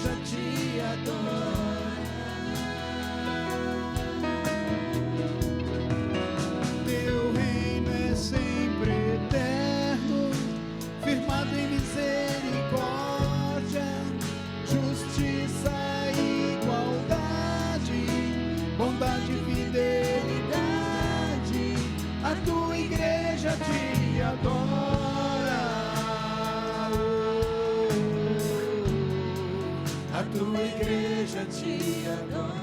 igreja te adora. Teu reino é sempre eterno, firmado em misericórdia, justiça e igualdade, bondade e fidelidade. A tua igreja te adora. A tua igreja te adora.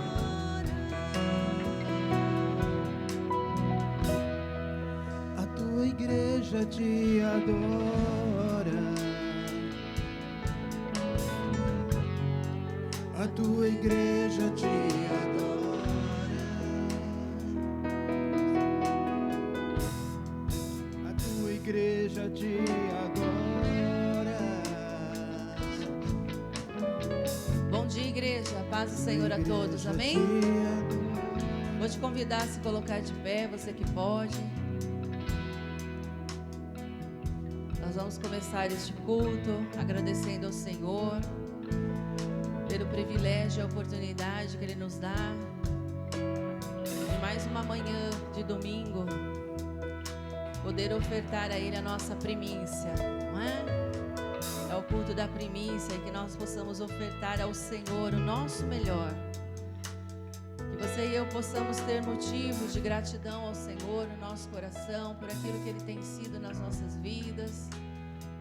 A tua igreja te adora. A tua igreja te adora. A tua igreja te adora. Bom dia, igreja. Paz do Senhor a todos. Amém? Vou te convidar a se colocar de pé, você que pode. Nós vamos começar este culto agradecendo ao Senhor pelo privilégio e a oportunidade que Ele nos dá de mais uma manhã de domingo poder ofertar a Ele a nossa primícia, não é? É o culto da primícia, que nós possamos ofertar ao Senhor o nosso melhor. Que você e eu possamos ter motivos de gratidão ao Senhor no nosso coração, por aquilo que Ele tem sido nas nossas vidas,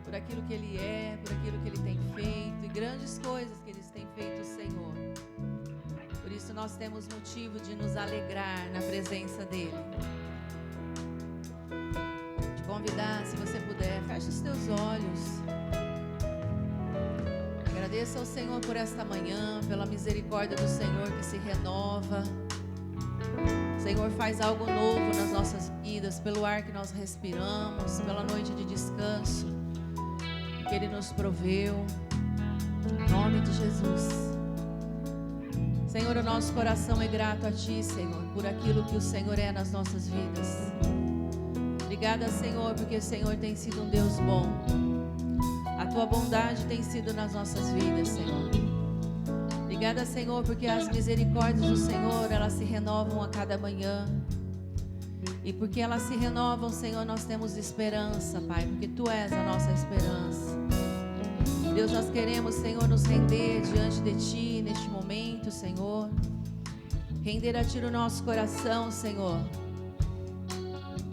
por aquilo que Ele é, por aquilo que Ele tem feito, e grandes coisas que Ele tem feito, Senhor. Por isso nós temos motivo de nos alegrar na presença dEle. Te convidar, se você puder, feche os teus olhos. Agradeça ao Senhor por esta manhã, pela misericórdia do Senhor que se renova. O Senhor faz algo novo nas nossas vidas, pelo ar que nós respiramos, pela noite de descanso que Ele nos proveu. Em nome de Jesus. Senhor, o nosso coração é grato a Ti, Senhor, por aquilo que o Senhor é nas nossas vidas. Obrigada, Senhor, porque o Senhor tem sido um Deus bom. A Tua bondade tem sido nas nossas vidas, Senhor. Obrigada, Senhor, porque as misericórdias do Senhor, elas se renovam a cada manhã. E porque elas se renovam, Senhor, nós temos esperança, Pai, porque Tu és a nossa esperança. Deus, nós queremos, Senhor, nos render diante de Ti neste momento, Senhor. Render a Ti o nosso coração, Senhor.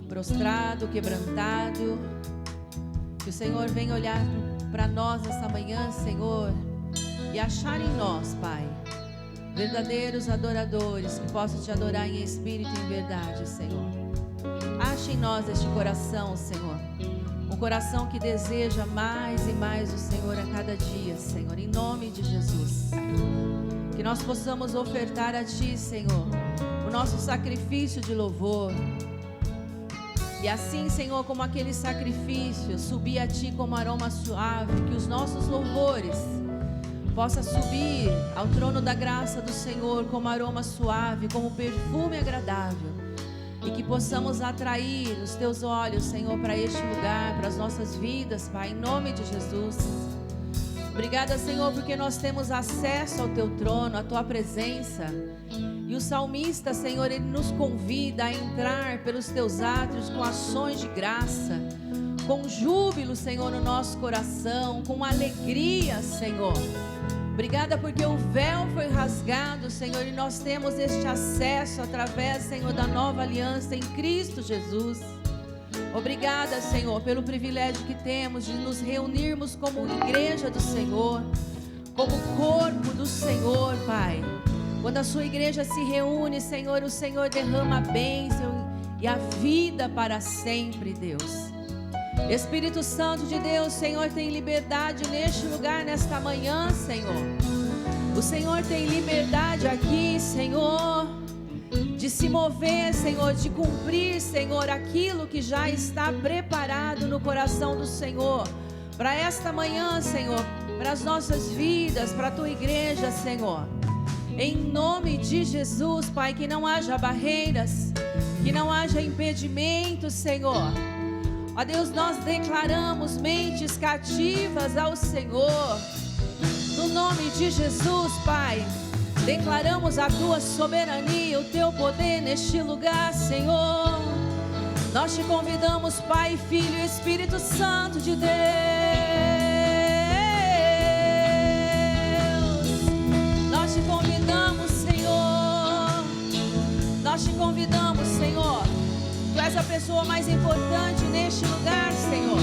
Prostrado, quebrantado. Que o Senhor venha olhar para nós essa manhã, Senhor, e achar em nós, Pai, verdadeiros adoradores que possam Te adorar em espírito e em verdade, Senhor. Ache em nós este coração, Senhor, um coração que deseja mais e mais o Senhor a cada dia, Senhor, em nome de Jesus. Que nós possamos ofertar a Ti, Senhor, o nosso sacrifício de louvor. E assim, Senhor, como aquele sacrifício subir a Ti como aroma suave, que os nossos louvores possam subir ao trono da graça do Senhor como aroma suave, como perfume agradável. E que possamos atrair os Teus olhos, Senhor, para este lugar, para as nossas vidas, Pai, em nome de Jesus. Obrigada, Senhor, porque nós temos acesso ao Teu trono, à Tua presença. E o salmista, Senhor, ele nos convida a entrar pelos Teus átrios com ações de graça, com júbilo, Senhor, no nosso coração, com alegria, Senhor. Obrigada porque o véu foi rasgado, Senhor, e nós temos este acesso através, Senhor, da nova aliança em Cristo Jesus. Obrigada, Senhor, pelo privilégio que temos de nos reunirmos como igreja do Senhor, como corpo do Senhor, Pai. Quando a Sua igreja se reúne, Senhor, o Senhor derrama a bênção e a vida para sempre, Deus. Espírito Santo de Deus, Senhor, tem liberdade neste lugar, nesta manhã, Senhor. O Senhor tem liberdade aqui, Senhor, de se mover, Senhor, de cumprir, Senhor, aquilo que já está preparado no coração do Senhor, para esta manhã, Senhor, para as nossas vidas, para a Tua igreja, Senhor. Em nome de Jesus, Pai, que não haja barreiras, que não haja impedimentos, Senhor. Ó Deus, nós declaramos mentes cativas ao Senhor. No nome de Jesus, Pai, declaramos a tua soberania, o teu poder neste lugar, Senhor. Nós te convidamos, Pai, Filho e Espírito Santo de Deus. Nós te convidamos, Senhor. Nós te convidamos, Senhor. Tu és a pessoa mais importante neste lugar, Senhor.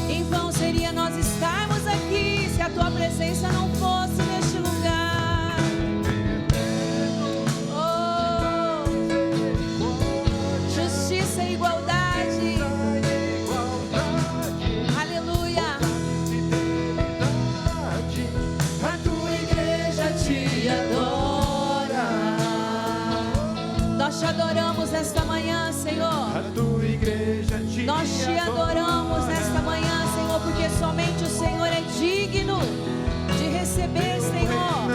Em vão seria nós estarmos aqui se a tua presença não fosse neste lugar. Oh, justiça e igualdade. Aleluia. A tua igreja te adora. Nós te adoramos esta manhã, Senhor. A tua igreja te Nós te adoramos nesta manhã, Senhor, porque somente o Senhor é digno de receber, Senhor,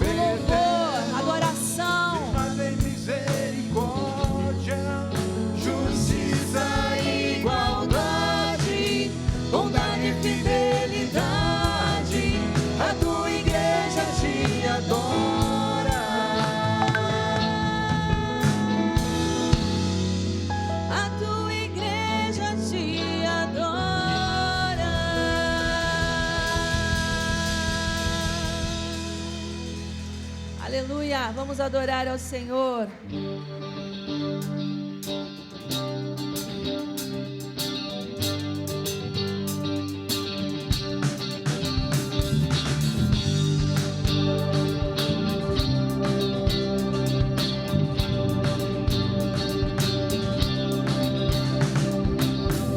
o louvor, adoração. Tem misericórdia, justiça e igualdade, bondade e fidelidade. A tua igreja te adora. A tua igreja te adora. Aleluia, vamos adorar ao Senhor.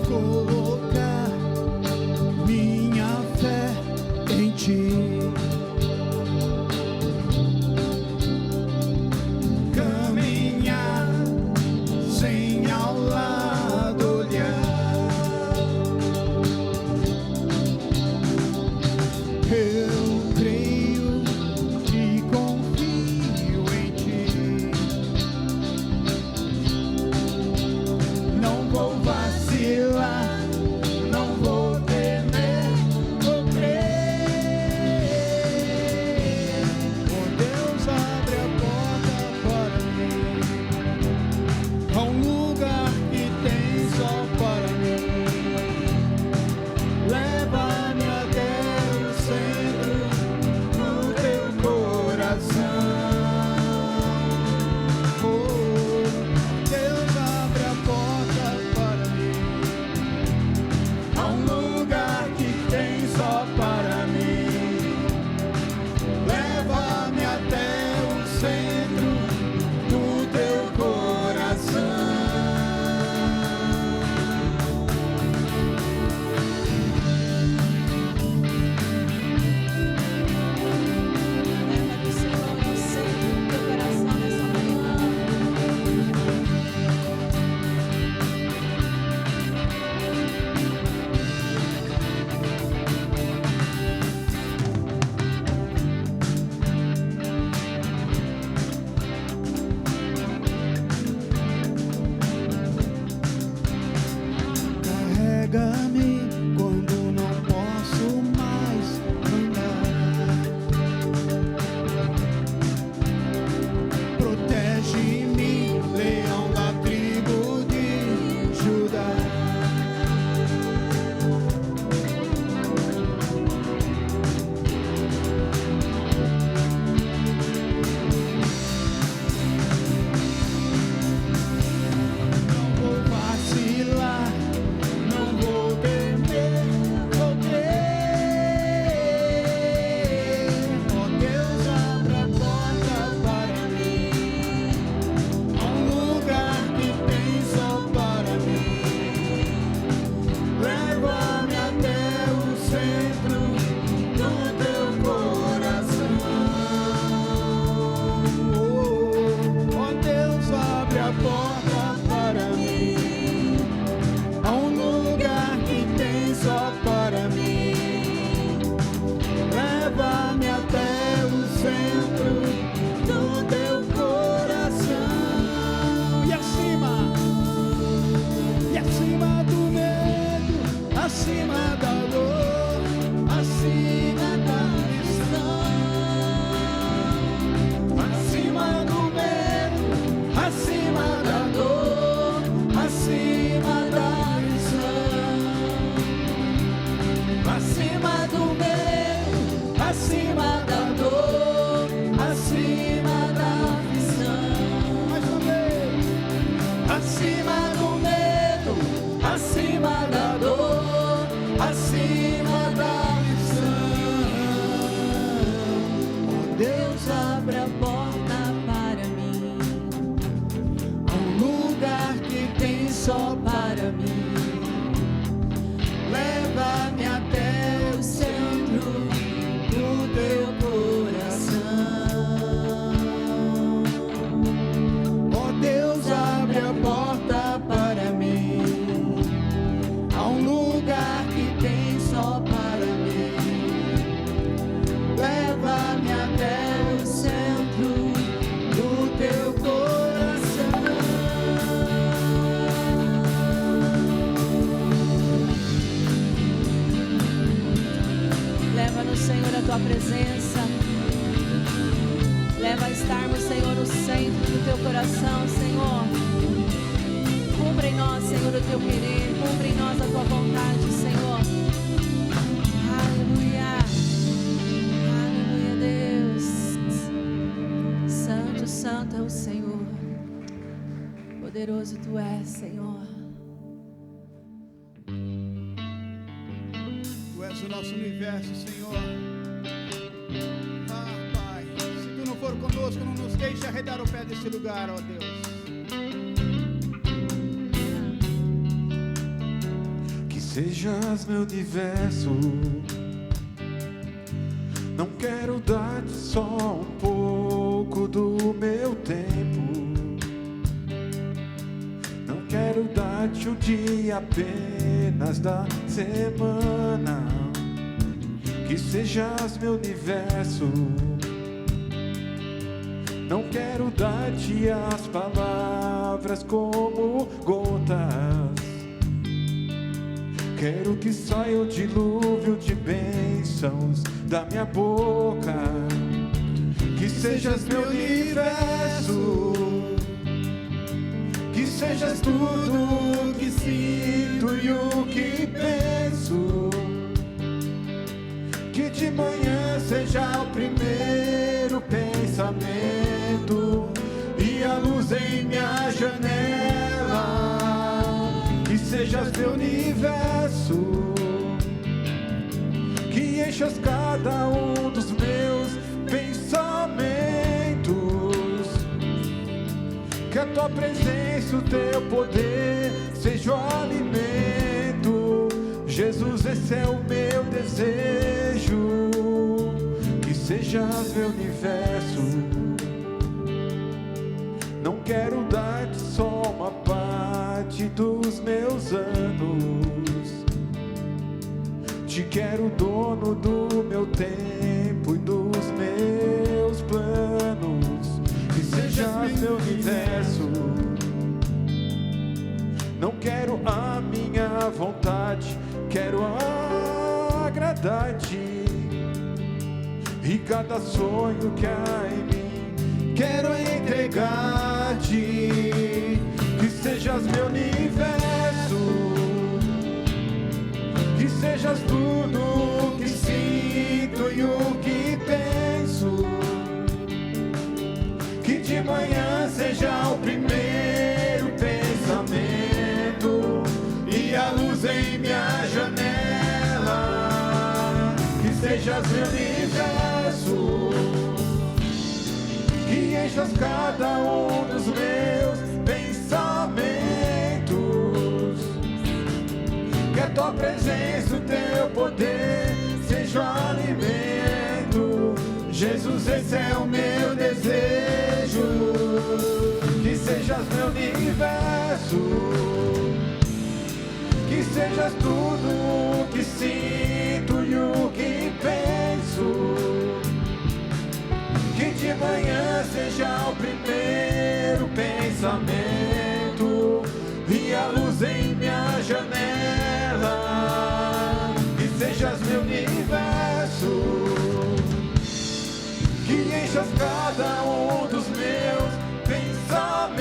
Colocar minha fé em ti, caminhar sem ao lado olhar. Eu creio e confio em ti. Não vou vacilar, não vou temer, vou crer. Oh Deus, abre a porta para mim, a um lugar que tem só para mim. Leva-me até o centro do teu coração. Oh, Deus, abre a porta para mim, a um lugar que tem só para mim. Leva-me até o centro do teu coração. Leva do Senhor ao centro do teu coração nessa manhã. só para mim. Leva-me até o centro do teu coração. Ó Deus, abre a porta para mim, a um lugar que tem só para mim. Leva-me até o centro do teu coração. Leva-nos, Senhor, a tua presença. Leva a estarmos, Senhor, no centro do teu coração, Senhor. Cumpra em nós, Senhor, o teu querer. Cumpra em nós a tua vontade, Senhor. Aleluia. Aleluia, Deus. Santo, santo é o Senhor. Poderoso tu és, Senhor. Tu és o nosso universo, Senhor. Ah, Pai, se tu não for conosco, não nos deixe arredar o pé desse lugar, ó Deus. Que sejas meu universo. Não quero dar-te só um pouco do meu tempo. Não quero dar-te um dia apenas da semana. Que sejas meu universo. Não quero dar-te as palavras como gotas. Quero que saia o dilúvio de bênçãos da minha boca. Que sejas meu universo. Que sejas tudo o que sinto e o que penso. Que de manhã seja o primeiro pensamento e a luz em minha janela. Que sejas meu universo. Que enchas cada um dos meus pensamentos. Que a tua presença, o teu poder seja o alimento. Jesus, esse é o meu desejo. Que sejas meu universo. Não quero dar-te só uma parte dos meus anos. Te quero dono do meu tempo e dos meus planos. Que sejas meu universo. Não quero a minha vontade, quero agradar-te. E cada sonho que há em mim, quero entregar-te. Que sejas meu universo. Que sejas tudo o que sinto e o que penso. Que de manhã seja o primeiro pensamento e a luz em minha janela. Que sejas meu universo. Que enchas cada um dos meus pensamentos. Que a tua presença, o teu poder seja o alimento. Jesus, esse é o meu desejo. Que sejas meu universo. Que sejas tudo o que sinto e o que penso. Que de manhã seja o primeiro pensamento e a luz em minha janela. Que sejas meu universo. Que enchas cada um dos meus pensamentos.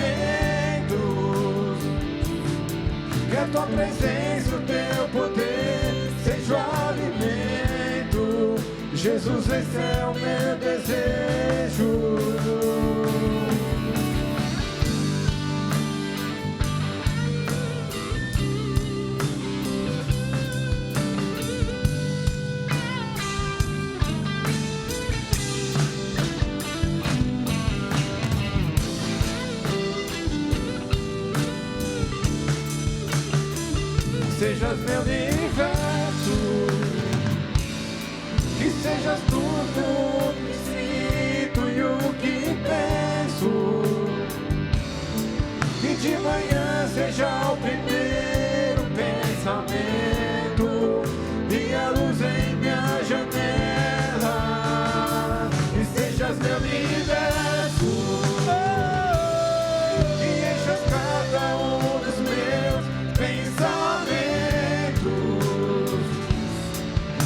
Que a tua presença, o teu poder seja o alimento. Jesus, esse é o meu desejo. sejas meu universo, que sejas tudo que sinto e o que penso, que de manhã seja o primeiro pensamento e a luz em minha janela, que sejas meu universo, que enchas cada um dos meus pensamentos,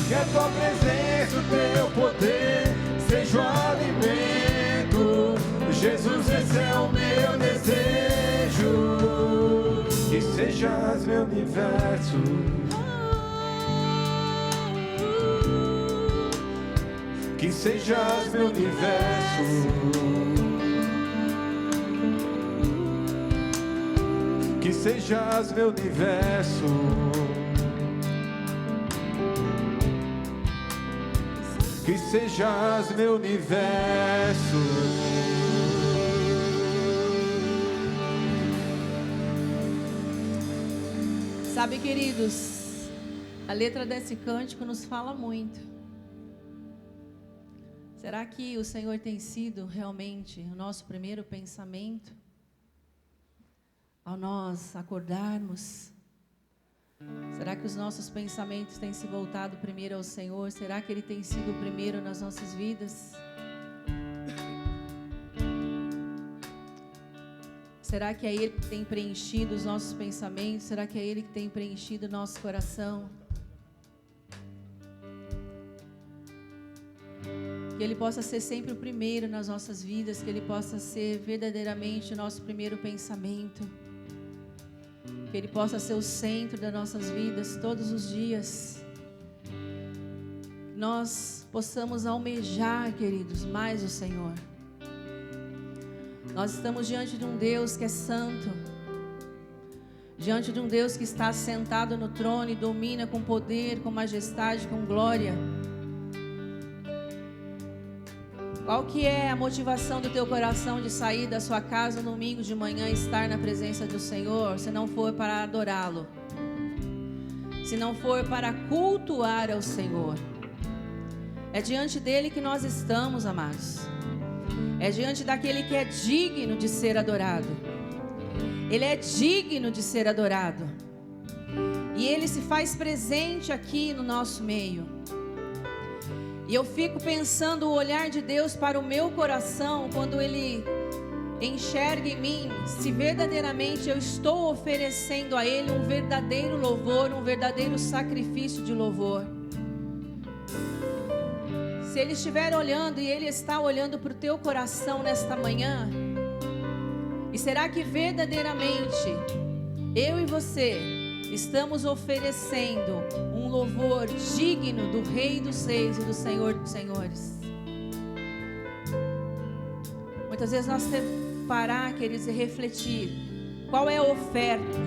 que a tua presença, o teu poder seja o alimento. Jesus, esse é o meu desejo, que sejas meu universo, que sejas meu universo, que sejas meu universo, que sejas meu universo. Sabe, queridos, a letra desse cântico nos fala muito. Será que o Senhor tem sido realmente o nosso primeiro pensamento? Ao nós acordarmos, será que os nossos pensamentos têm se voltado primeiro ao Senhor? Será que Ele tem sido o primeiro nas nossas vidas? Será que é Ele que tem preenchido os nossos pensamentos? Será que é Ele que tem preenchido o nosso coração? Que Ele possa ser sempre o primeiro nas nossas vidas, que Ele possa ser verdadeiramente o nosso primeiro pensamento, que Ele possa ser o centro das nossas vidas todos os dias. Nós possamos almejar, queridos, mais o Senhor. Nós estamos diante de um Deus que é santo, diante de um Deus que está sentado no trono e domina com poder, com majestade, com glória. Qual que é a motivação do teu coração de sair da sua casa no domingo de manhã e estar na presença do Senhor, se não for para adorá-lo, se não for para cultuar ao Senhor? É diante dele que nós estamos, amados. É diante daquele que é digno de ser adorado. Ele é digno de ser adorado. E Ele se faz presente aqui no nosso meio. E eu fico pensando o olhar de Deus para o meu coração, quando Ele enxerga em mim, se verdadeiramente eu estou oferecendo a Ele um verdadeiro louvor, um verdadeiro sacrifício de louvor. Se Ele estiver olhando, e Ele está olhando para o teu coração nesta manhã, e será que verdadeiramente eu e você estamos oferecendo um louvor digno do Rei dos Reis e do Senhor dos Senhores? Muitas vezes nós temos que parar, queridos, e refletir. Qual é a oferta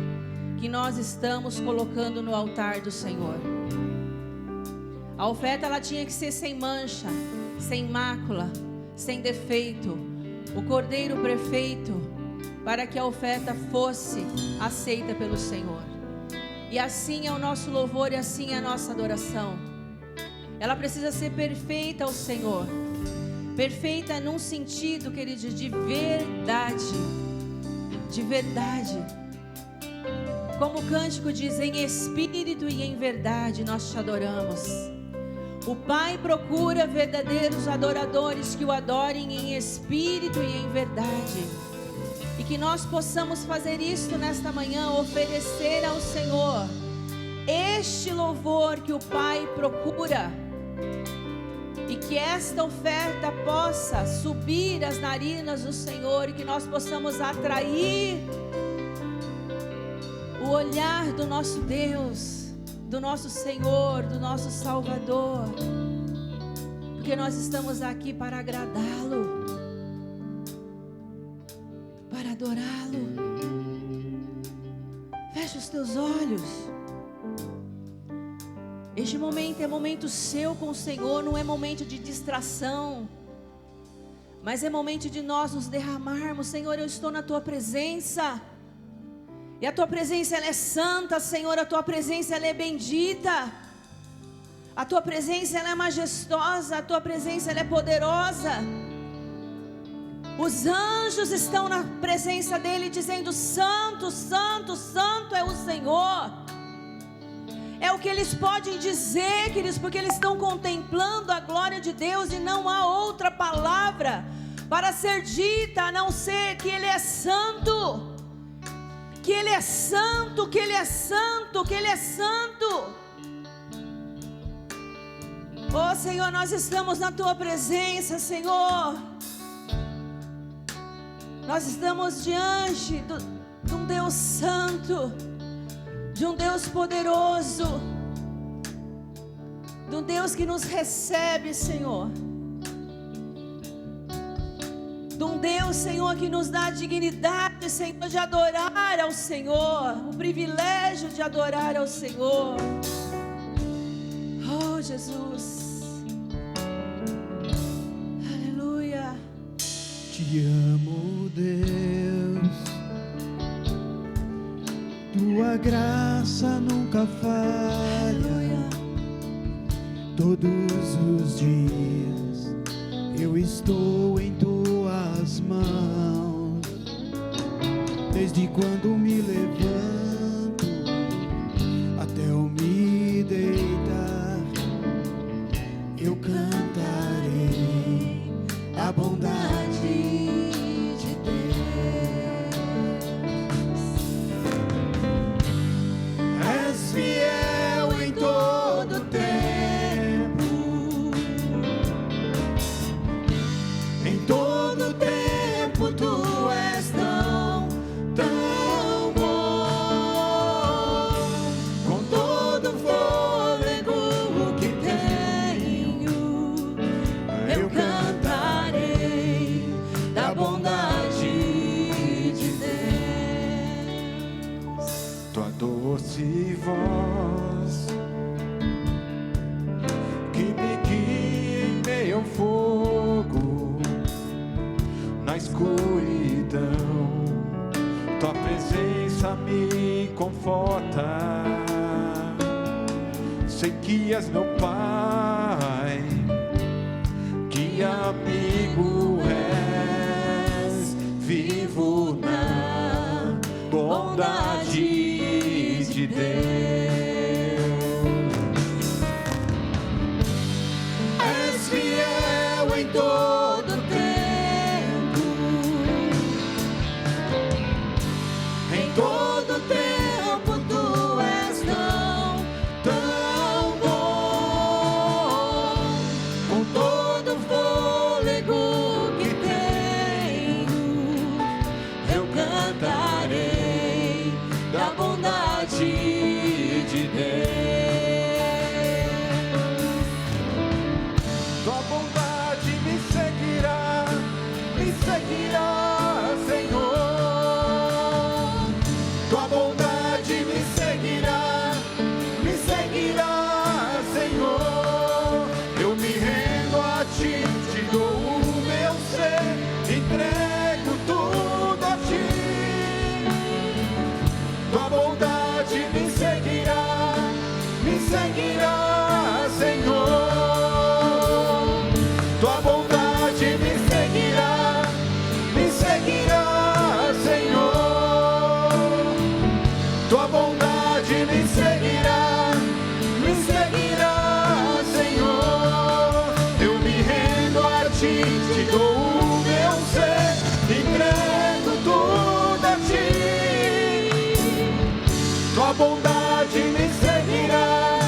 que nós estamos colocando no altar do Senhor? A oferta, ela tinha que ser sem mancha, sem mácula, sem defeito. O cordeiro perfeito, para que a oferta fosse aceita pelo Senhor. E assim é o nosso louvor e assim é a nossa adoração. Ela precisa ser perfeita ao Senhor. Perfeita num sentido, queridos, de verdade. De verdade. Como o cântico diz, em espírito e em verdade nós te adoramos. O Pai procura verdadeiros adoradores que o adorem em espírito e em verdade. E que nós possamos fazer isso nesta manhã, oferecer ao Senhor este louvor que o Pai procura. E que esta oferta possa subir às narinas do Senhor, e que nós possamos atrair o olhar do nosso Deus, do nosso Senhor, do nosso Salvador, porque nós estamos aqui para agradá-lo, para adorá-lo. Feche os teus olhos. Este momento é momento seu com o Senhor, não é momento de distração, mas é momento de nós nos derramarmos. Senhor, eu estou na tua presença. E a tua presença, ela é santa, Senhor. A tua presença, ela é bendita. A tua presença, ela é majestosa. A tua presença, ela é poderosa. Os anjos estão na presença dele, dizendo: Santo, Santo, Santo é o Senhor. É o que eles podem dizer, queridos, porque eles estão contemplando a glória de Deus, e não há outra palavra para ser dita a não ser que ele é santo. Que ele é santo, que ele é santo, que ele é santo. Oh Senhor, nós estamos na tua presença, Senhor. Nós estamos diante de um Deus santo, de um Deus poderoso, de um Deus que nos recebe, Senhor. De um Deus, Senhor, que nos dá a dignidade, Senhor, de adorar ao Senhor, o privilégio de adorar ao Senhor. Oh, Jesus. Aleluia. Te amo, Deus. Tua graça nunca falha. Aleluia. Todos os dias eu estou em tuas mãos. Desde quando me levanto até eu me deitar, eu cantarei a bondade de Deus. És fiel em todo tempo, em todo tempo tu és tão bom. Com todo fôlego que tenho, eu cantarei da bondade de Deus. Tua doce voz que me guia em meio ao fogo, na escuridão. Tua presença me conforta. Sei que és meu Pai, que amigo és, vivo na bondade de Deus. És fiel em todo tempo, em todo tempo tu és tão bom. Com todo fôlego que tenho, eu cantarei da bondade de Deus. Tua bondade me seguirá, Senhor. Tua bondade me seguirá, Senhor. Eu me rendo a ti, te dou o meu ser, entrego tudo a ti. Tua bondade me seguirá, Senhor. Tua bondade me seguirá, Senhor. Tua bondade me seguirá, Senhor. Eu me rendo a ti, te dou o meu ser, entrego tudo a ti. Tua bondade me seguirá,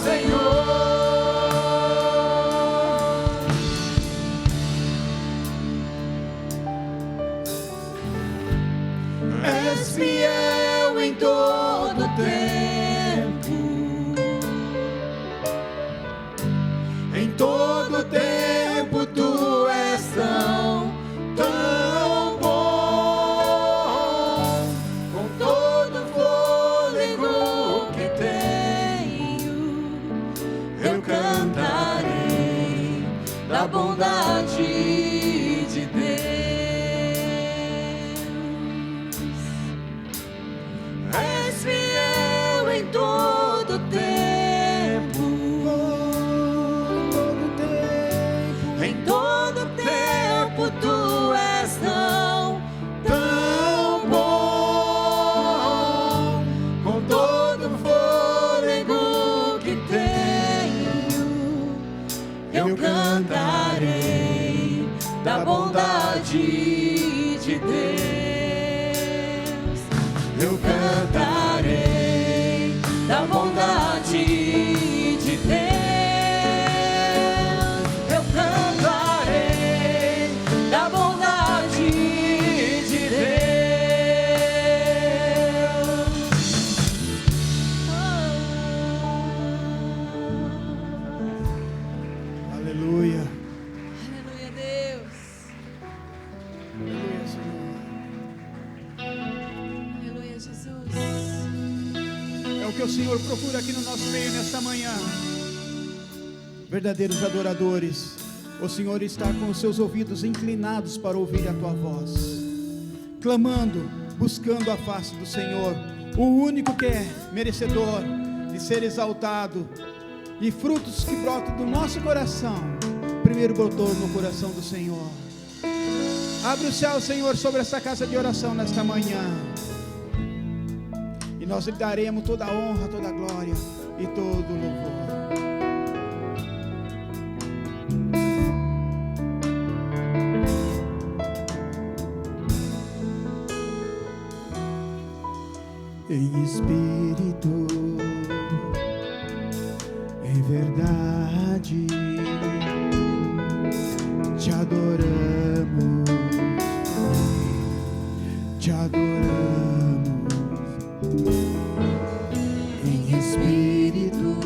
Senhor. És fiel em todo tempo, em todo tempo tu és tão bom. Com todo fôlego que tenho, eu cantarei da bondade de Deus. bondade de Deus. Eu cantarei Da bondade de Deus. Eu cantarei da bondade de Deus. Aleluia. Aleluia, Deus. Aleluia, Senhor. Aleluia, Jesus. É o que o Senhor procura aqui no nosso meio nesta manhã. Verdadeiros adoradores. O Senhor está com os seus ouvidos inclinados para ouvir a tua voz, clamando, buscando a face do Senhor, o único que é merecedor de ser exaltado. E frutos que brotam do nosso coração, primeiro brotou no coração do Senhor. Abre o céu, Senhor, sobre essa casa de oração nesta manhã, e nós lhe daremos toda a honra, toda a glória e todo o louvor. Em espírito, em verdade, te adoramos, te adoramos. Em espírito,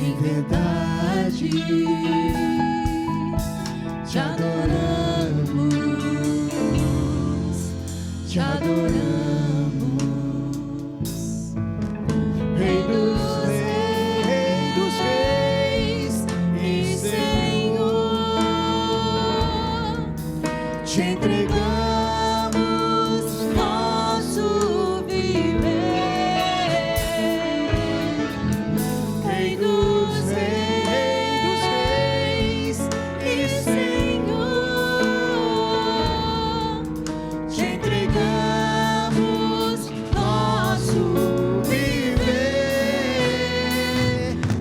em verdade, te adoramos, te adoramos. Rei dos reis e Senhor, te entregamos nosso viver. Rei dos reis e Senhor, te entregamos nosso viver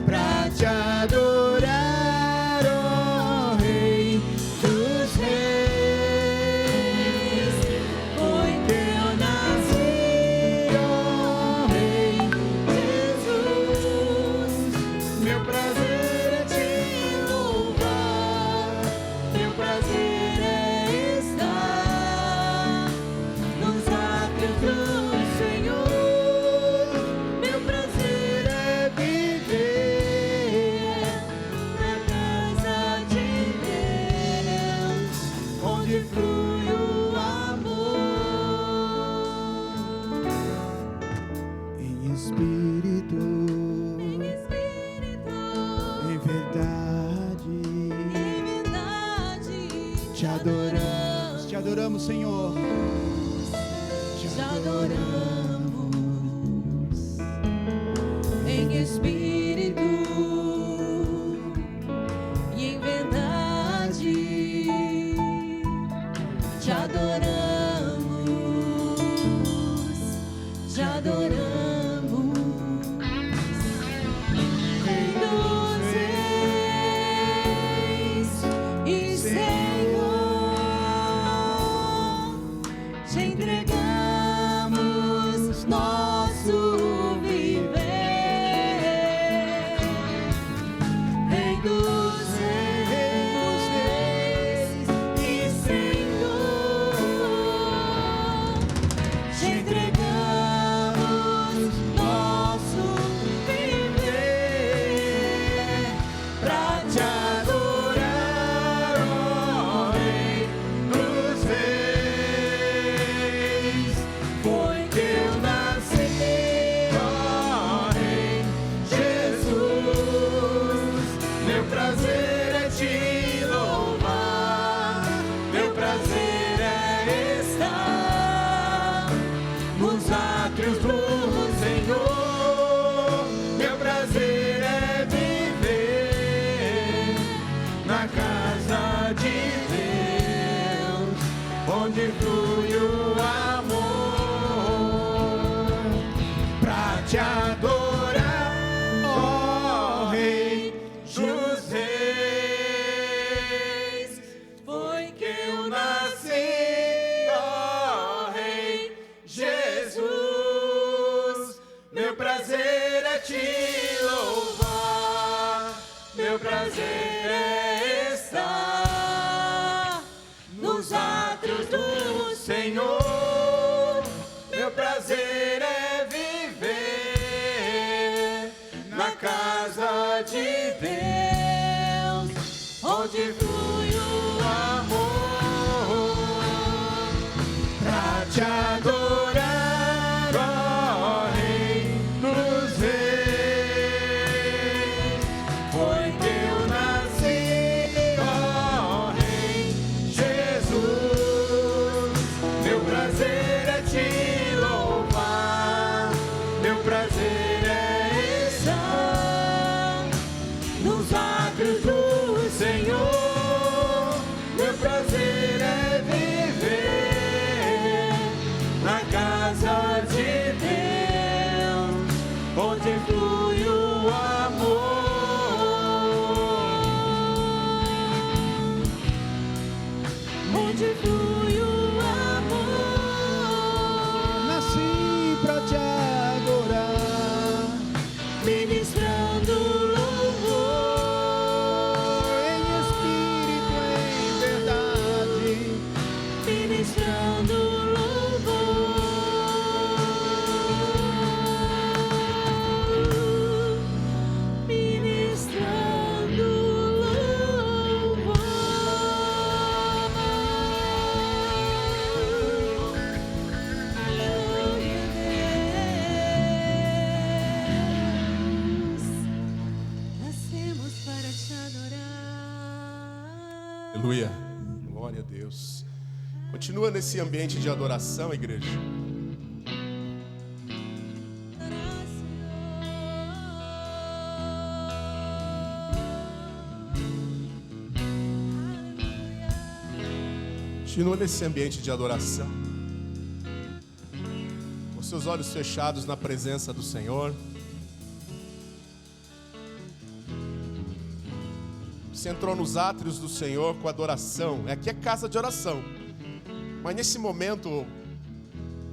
pra te adorar, ó Rei dos reis. Foi que eu nasci, ó Rei Jesus. Meu prazer é te louvar, meu prazer é estar nos átrios do Senhor. Meu prazer é viver na casa de Deus, onde flui o amor. Em espírito, em verdade, te adoramos, Senhor. Te adoramos em espírito e em verdade. Te adoramos, te adoramos. Rei dos reis e Senhor, te entregamos nosso viver. Rei dos reis e Senhor, te entregamos nosso viver pra te adorar, ó Rei dos reis. Foi que eu nasci, ó Rei Jesus. Meu prazer é te louvar, meu prazer é estar nos átrios do Senhor. Meu prazer é viver na casa de Deus, onde flui o amor, pra te adorar, ó Rei dos reis. onde flui o amor, pra te adorar, ó Rei dos Reis. Foi que eu nasci, ó Rei Jesus. Meu prazer é te louvar, meu prazer é estar nos átrios do Senhor. Meu prazer é viver na casa de Deus, onde flui o amor, onde flui o amor. Nasci pra te adorar, Ministrando louvor, em espírito, em verdade. ministrando louvor, ministrando louvor. Glória a Deus, nascemos para te adorar. Aleluia. Glória a Deus. Continua nesse ambiente de adoração, igreja. Continua nesse ambiente de adoração, com seus olhos fechados na presença do Senhor. Você entrou nos átrios do Senhor com adoração. Aqui é casa de oração. Mas nesse momento,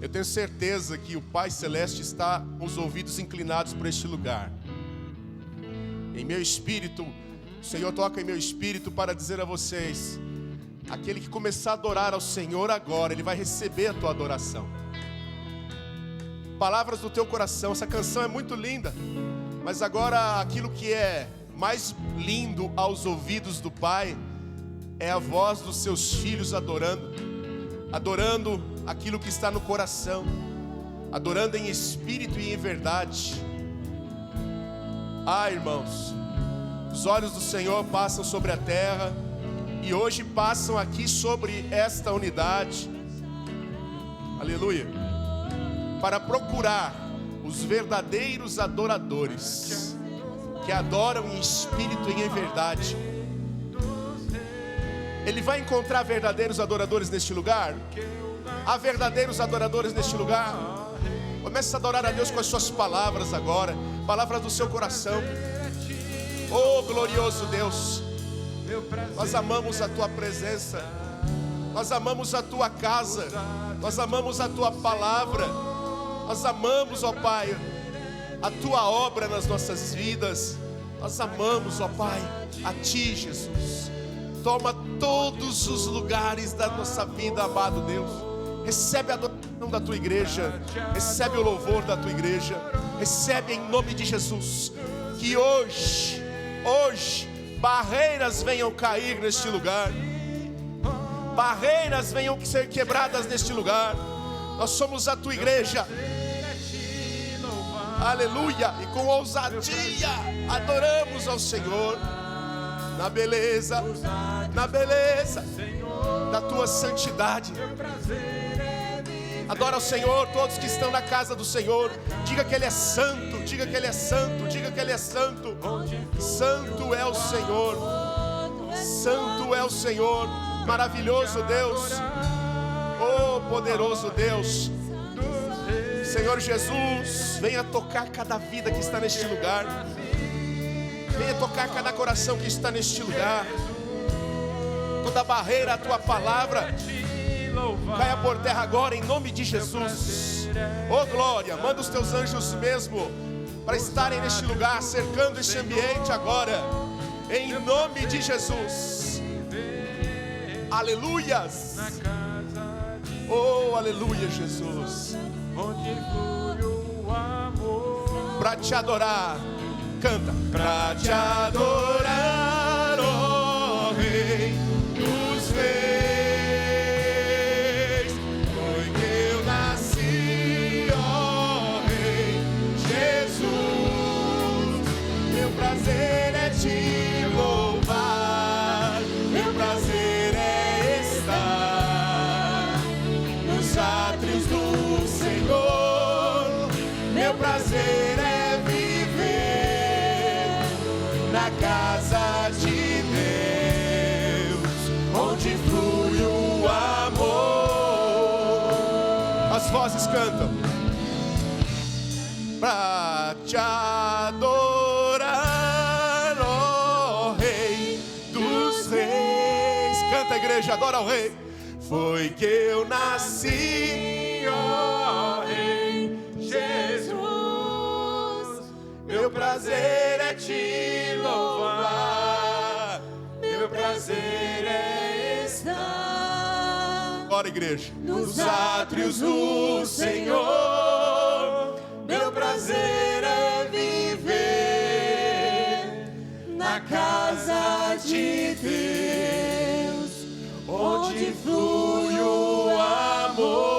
eu tenho certeza que o Pai Celeste está com os ouvidos inclinados para este lugar. Em meu espírito, o Senhor toca em meu espírito para dizer a vocês: aquele que começar a adorar ao Senhor agora, ele vai receber a tua adoração. Palavras do teu coração. Essa canção é muito linda, mas agora aquilo que é mais lindo aos ouvidos do Pai é a voz dos seus filhos adorando aquilo que está no coração, adorando em espírito e em verdade. Ah, irmãos, os olhos do Senhor passam sobre a terra e hoje passam aqui sobre esta unidade, aleluia, para procurar os verdadeiros adoradores que adoram em espírito e em verdade. Ele vai encontrar verdadeiros adoradores neste lugar. Há verdadeiros adoradores neste lugar. Comece a adorar a Deus com as suas palavras agora, palavras do seu coração. Oh, glorioso Deus, nós amamos a tua presença, nós amamos a tua casa, nós amamos a tua palavra, nós amamos, ó Pai, a tua obra nas nossas vidas. Nós amamos, ó Pai, a ti, Jesus. Toma todos os lugares da nossa vida, amado Deus. Recebe a adoração da tua igreja, recebe o louvor da tua igreja, recebe em nome de Jesus. Que hoje, barreiras venham cair neste lugar, barreiras venham ser quebradas neste lugar. Nós somos a tua igreja, aleluia, e com ousadia adoramos ao Senhor, na beleza da tua santidade. Adora o Senhor, todos que estão na casa do Senhor. Diga que Ele é santo, diga que Ele é santo, diga que Ele é santo. Santo é o Senhor, santo é o Senhor. Maravilhoso Deus, oh poderoso Deus. Senhor Jesus, venha tocar cada vida que está neste lugar. Venha tocar cada coração que está neste lugar. Toda barreira, a tua palavra caia por terra agora, em nome de Jesus. Oh glória, manda os teus anjos mesmo para estarem neste lugar, cercando este ambiente agora, em nome de Jesus. Aleluias. Oh aleluia, Jesus. Para te adorar, canta. Para te adorar, oh Rei. prazer é viver na casa de Deus, onde flui o amor. As vozes cantam. Pra te adorar, ó Rei dos Reis. Canta, igreja, adora ao Rei. Foi que eu nasci, ó Rei Jesus. Meu prazer é te louvar, meu prazer é estar. Bora, igreja. Nos átrios do Senhor. Meu prazer é viver na casa de Deus, onde flui o amor.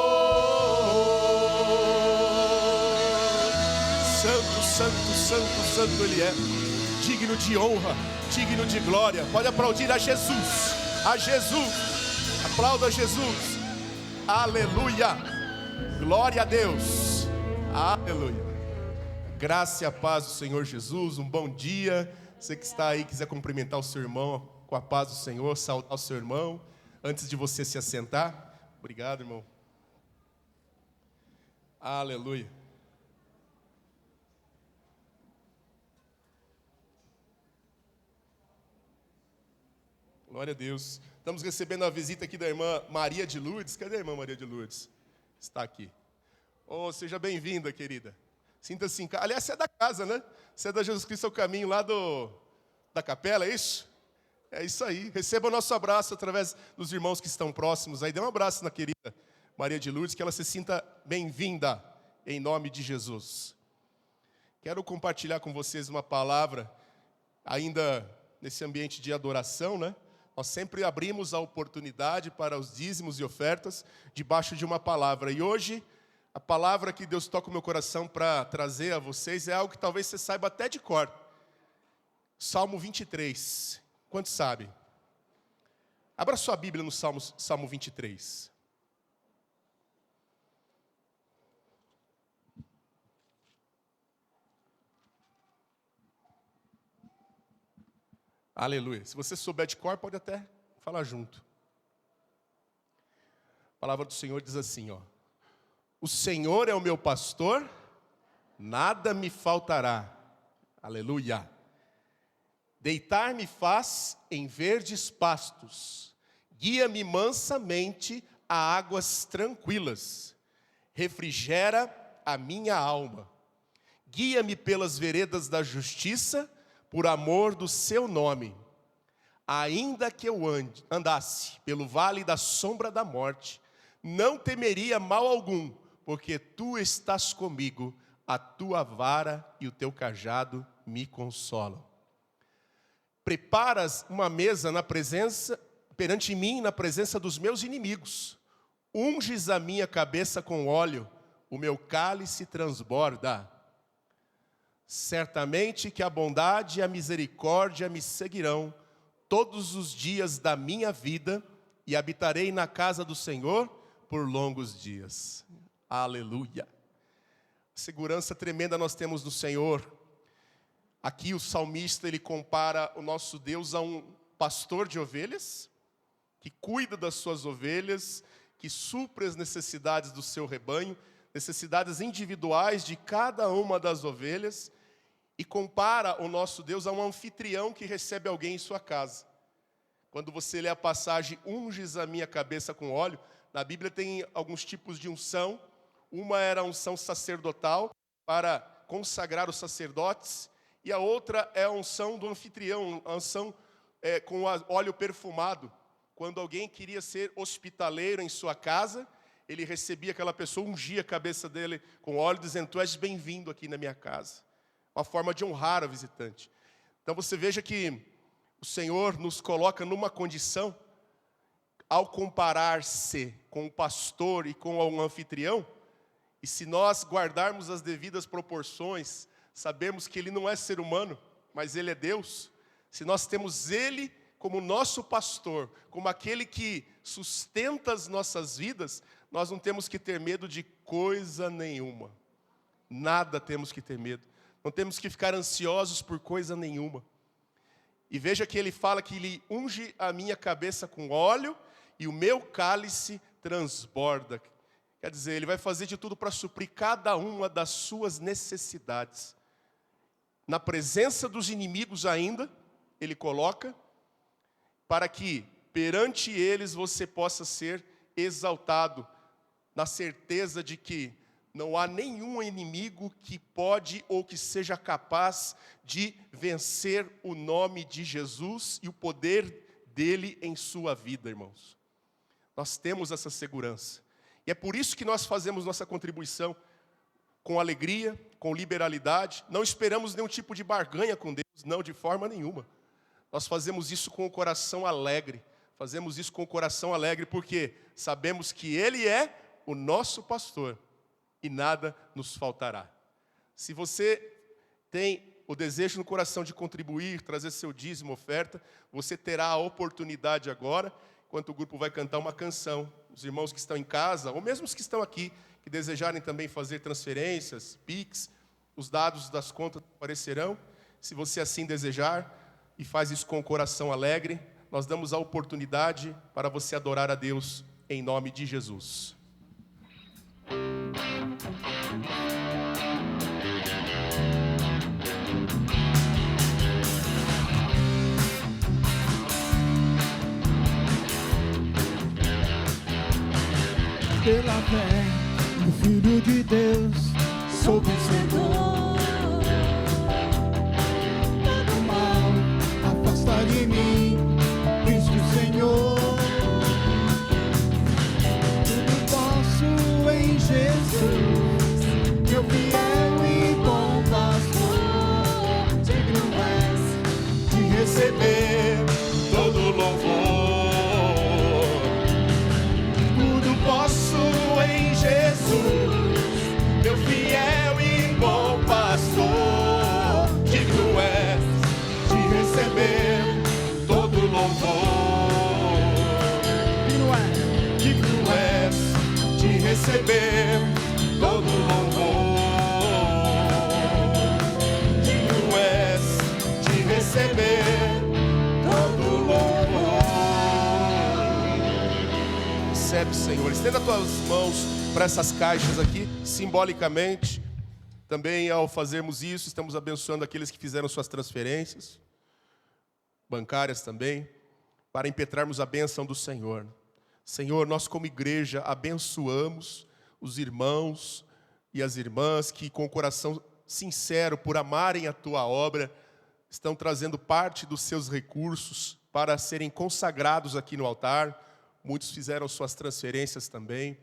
Santo, santo, santo, santo Ele é, digno de honra, digno de glória. Pode aplaudir a Jesus, a Jesus. Aplauda a Jesus. Aleluia. Glória a Deus. Aleluia. Graça e a paz do Senhor Jesus. Um bom dia. Você que está aí, quiser cumprimentar o seu irmão com a paz do Senhor, saudar o seu irmão antes de você se assentar. Obrigado, irmão. Aleluia. Glória a Deus. Estamos recebendo a visita aqui da irmã Maria de Lourdes. Cadê a irmã Maria de Lourdes? Está aqui. Oh, seja bem-vinda, querida. Sinta-se em casa. Aliás, você é da casa, né? Você é da Jesus Cristo ao Caminho, lá da capela, é isso? É isso aí. Receba o nosso abraço através dos irmãos que estão próximos aí. Dê um abraço na querida Maria de Lourdes, que ela se sinta bem-vinda, em nome de Jesus. Quero compartilhar com vocês uma palavra, ainda nesse ambiente de adoração, né? Nós sempre abrimos a oportunidade para os dízimos e ofertas debaixo de uma palavra. E hoje, a palavra que Deus toca o meu coração para trazer a vocês é algo que talvez você saiba até de cor. Salmo 23. Quantos sabem? Abra sua Bíblia no Salmo 23. Aleluia. Se você souber de cor, pode até falar junto. A palavra do Senhor diz assim, ó. O Senhor é o meu pastor, nada me faltará. Aleluia. Deitar-me faz em verdes pastos, guia-me mansamente a águas tranquilas, refrigera a minha alma. Guia-me pelas veredas da justiça, por amor do seu nome. Ainda que eu andasse pelo vale da sombra da morte, não temeria mal algum, porque tu estás comigo, a tua vara e o teu cajado me consolam. Preparas uma mesa perante mim, na presença dos meus inimigos. Unges a minha cabeça com óleo, o meu cálice transborda. Certamente que a bondade e a misericórdia me seguirão todos os dias da minha vida, e habitarei na casa do Senhor por longos dias. Aleluia. Segurança tremenda nós temos no Senhor. Aqui o salmista, ele compara o nosso Deus a um pastor de ovelhas, que cuida das suas ovelhas, que supre as necessidades do seu rebanho, necessidades individuais de cada uma das ovelhas, e compara o nosso Deus a um anfitrião que recebe alguém em sua casa. Quando você lê a passagem, unges a minha cabeça com óleo, na Bíblia tem alguns tipos de unção. Uma era a unção sacerdotal, para consagrar os sacerdotes, e a outra é a unção do anfitrião, a unção com óleo perfumado. Quando alguém queria ser hospitaleiro em sua casa, ele recebia aquela pessoa, ungia a cabeça dele com óleo, dizendo, tu és bem-vindo aqui na minha casa. Uma forma de honrar a visitante. Então você veja que o Senhor nos coloca numa condição, ao comparar-se com o pastor e com o anfitrião, e se nós guardarmos as devidas proporções, sabemos que Ele não é ser humano, mas Ele é Deus. Se nós temos Ele como nosso pastor, como aquele que sustenta as nossas vidas, nós não temos que ter medo de coisa nenhuma. nada temos que ter medo. Não temos que ficar ansiosos por coisa nenhuma. E veja que ele fala que ele unge a minha cabeça com óleo e o meu cálice transborda. Quer dizer, ele vai fazer de tudo para suprir cada uma das suas necessidades. Na presença dos inimigos ainda, ele coloca, para que perante eles você possa ser exaltado, na certeza de que não há nenhum inimigo que pode ou que seja capaz de vencer o nome de Jesus e o poder dele em sua vida, irmãos. Nós temos essa segurança. E é por isso que nós fazemos nossa contribuição com alegria, com liberalidade. Não esperamos nenhum tipo de barganha com Deus, não, de forma nenhuma. Nós fazemos isso com o coração alegre. Fazemos isso com o coração alegre porque sabemos que Ele é o nosso pastor e nada nos faltará. Se você tem o desejo no coração de contribuir, trazer seu dízimo, oferta, você terá a oportunidade agora, enquanto o grupo vai cantar uma canção. Os irmãos que estão em casa, ou mesmo os que estão aqui, que desejarem também fazer transferências, Pix, os dados das contas aparecerão. Se você assim desejar e faz isso com o coração alegre, nós damos a oportunidade para você adorar a Deus em nome de Jesus. Pela fé no Filho de Deus, sou vencedor. Todo mal afasta de mim, Cristo Senhor. Tudo posso em Jesus, meu fiel e bom pastor. Digno és de receber todo louvor. Meu fiel e bom pastor, digno és de receber todo louvor. Digno és de receber todo louvor. Digno és de receber todo louvor. Recebe, Senhor, estenda as tuas mãos para essas caixas aqui, simbolicamente. Também ao fazermos isso, estamos abençoando aqueles que fizeram suas transferências, bancárias também, para impetrarmos a bênção do Senhor. Senhor, nós como igreja abençoamos os irmãos e as irmãs que com o coração sincero, por amarem a Tua obra, estão trazendo parte dos seus recursos para serem consagrados aqui no altar. Muitos fizeram suas transferências também.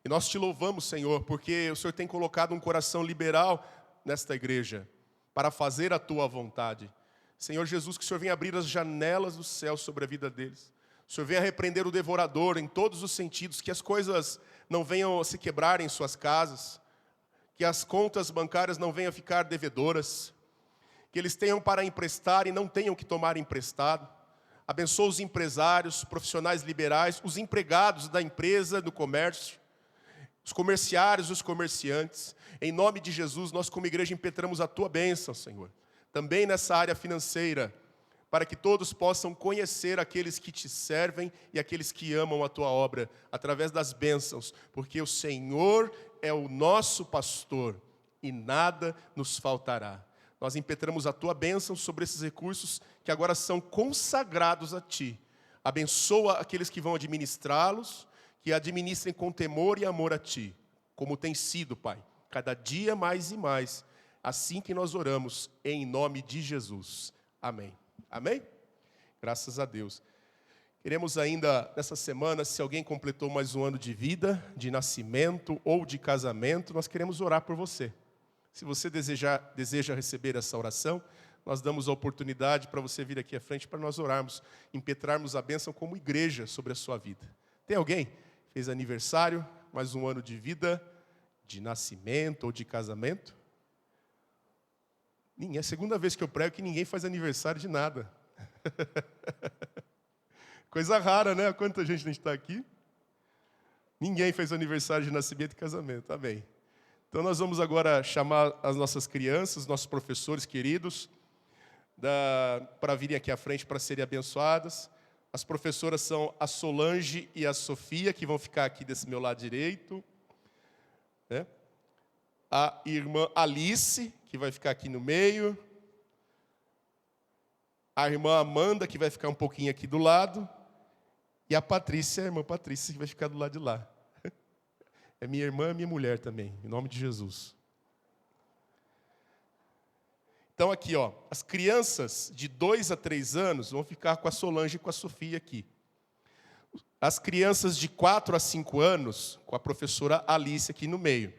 E nós te louvamos, Senhor, porque o Senhor tem colocado um coração liberal nesta igreja, para fazer a Tua vontade. Senhor Jesus, que o Senhor venha abrir as janelas do céu sobre a vida deles. O Senhor venha repreender o devorador em todos os sentidos, que as coisas não venham a se quebrar em suas casas, que as contas bancárias não venham a ficar devedoras, que eles tenham para emprestar e não tenham que tomar emprestado. Abençoa os empresários, profissionais liberais, os empregados da empresa, do comércio, os comerciários, os comerciantes. Em nome de Jesus, nós como igreja impetramos a Tua bênção, Senhor. Também nessa área financeira, para que todos possam conhecer aqueles que Te servem e aqueles que amam a Tua obra, através das bênçãos, porque o Senhor é o nosso pastor e nada nos faltará. Nós impetramos a Tua bênção sobre esses recursos que agora são consagrados a Ti. Abençoa aqueles que vão administrá-los, que administrem com temor e amor a Ti, como tem sido, Pai, cada dia mais e mais, assim que nós oramos, em nome de Jesus. Amém. Amém? Graças a Deus. Queremos ainda, nessa semana, se alguém completou mais um ano de vida, de nascimento ou de casamento, nós queremos orar por você. Se você deseja receber essa oração, nós damos a oportunidade para você vir aqui à frente para nós orarmos, impetrarmos a bênção como igreja sobre a sua vida. Tem alguém? Fez aniversário, mais um ano de vida, de nascimento ou de casamento? É a segunda vez que eu prego que ninguém faz aniversário de nada. Coisa rara, né? Quanta gente a gente está aqui? Ninguém fez aniversário de nascimento e casamento. Amém. Então nós vamos agora chamar as nossas crianças, nossos professores queridos, para virem aqui à frente para serem abençoadas. As professoras são a Solange e a Sofia, que vão ficar aqui desse meu lado direito. Né? A irmã Alice, que vai ficar aqui no meio. A irmã Amanda, que vai ficar um pouquinho aqui do lado. E a Patrícia, a irmã Patrícia, que vai ficar do lado de lá. É minha irmã e minha mulher também, em nome de Jesus. Então aqui, ó, as crianças de 2 a 3 anos vão ficar com a Solange e com a Sofia aqui. As crianças de 4 a 5 anos, com a professora Alice aqui no meio.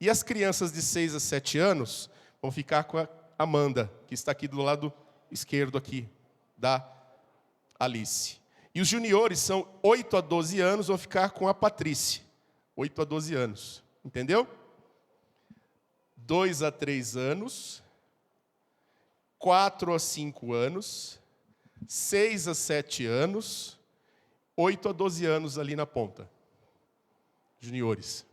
E as crianças de 6 a 7 anos vão ficar com a Amanda, que está aqui do lado esquerdo aqui, da Alice. E os juniores são 8 a 12 anos, vão ficar com a Patrícia. 8 a 12 anos, entendeu? 2 a 3 anos, 4 a 5 anos, 6 a 7 anos, 8 a 12 anos ali na ponta. Juniores.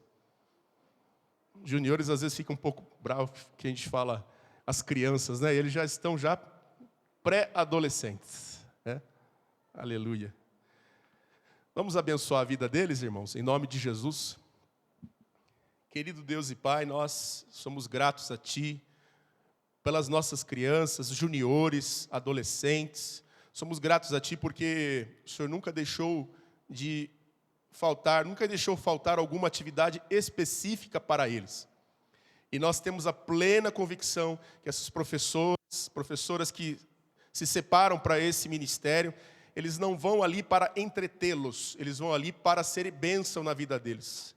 Juniores às vezes ficam um pouco bravos, que a gente fala as crianças, né? Eles já estão pré-adolescentes, né? Aleluia. Vamos abençoar a vida deles, irmãos, em nome de Jesus. Querido Deus e Pai, nós somos gratos a Ti pelas nossas crianças, juniores, adolescentes. Somos gratos a Ti porque o Senhor nunca deixou faltar alguma atividade específica para eles. E nós temos a plena convicção que essas professoras que se separam para esse ministério, eles não vão ali para entretê-los, eles vão ali para ser bênção na vida deles.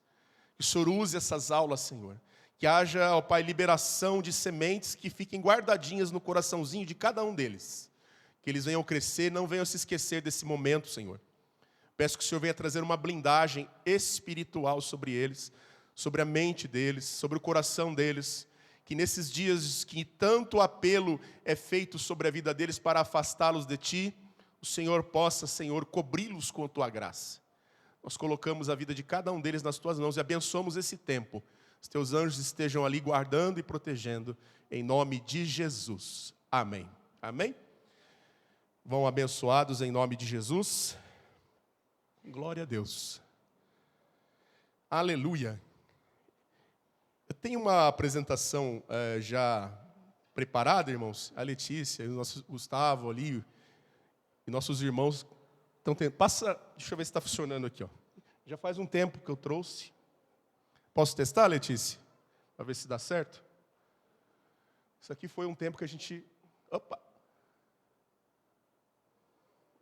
Que o Senhor use essas aulas, Senhor. Que haja, ó Pai, liberação de sementes que fiquem guardadinhas no coraçãozinho de cada um deles. Que eles venham crescer, não venham se esquecer desse momento, Senhor. Peço que o Senhor venha trazer uma blindagem espiritual sobre eles, sobre a mente deles, sobre o coração deles. Que nesses dias que tanto apelo é feito sobre a vida deles para afastá-los de Ti, o Senhor possa, Senhor, cobri-los com a Tua graça. Nós colocamos a vida de cada um deles nas Tuas mãos e abençoamos esse tempo. Os Teus anjos estejam ali guardando e protegendo, em nome de Jesus. Amém. Amém? Vão abençoados em nome de Jesus. Glória a Deus. Aleluia. Eu tenho uma apresentação já preparada, irmãos. A Letícia e o nosso Gustavo ali, e nossos irmãos estão tendo. Passa, deixa eu ver se está funcionando aqui, ó. Já faz um tempo que eu trouxe. Posso testar, Letícia? Para ver se dá certo? Isso aqui foi um tempo que a gente... Opa!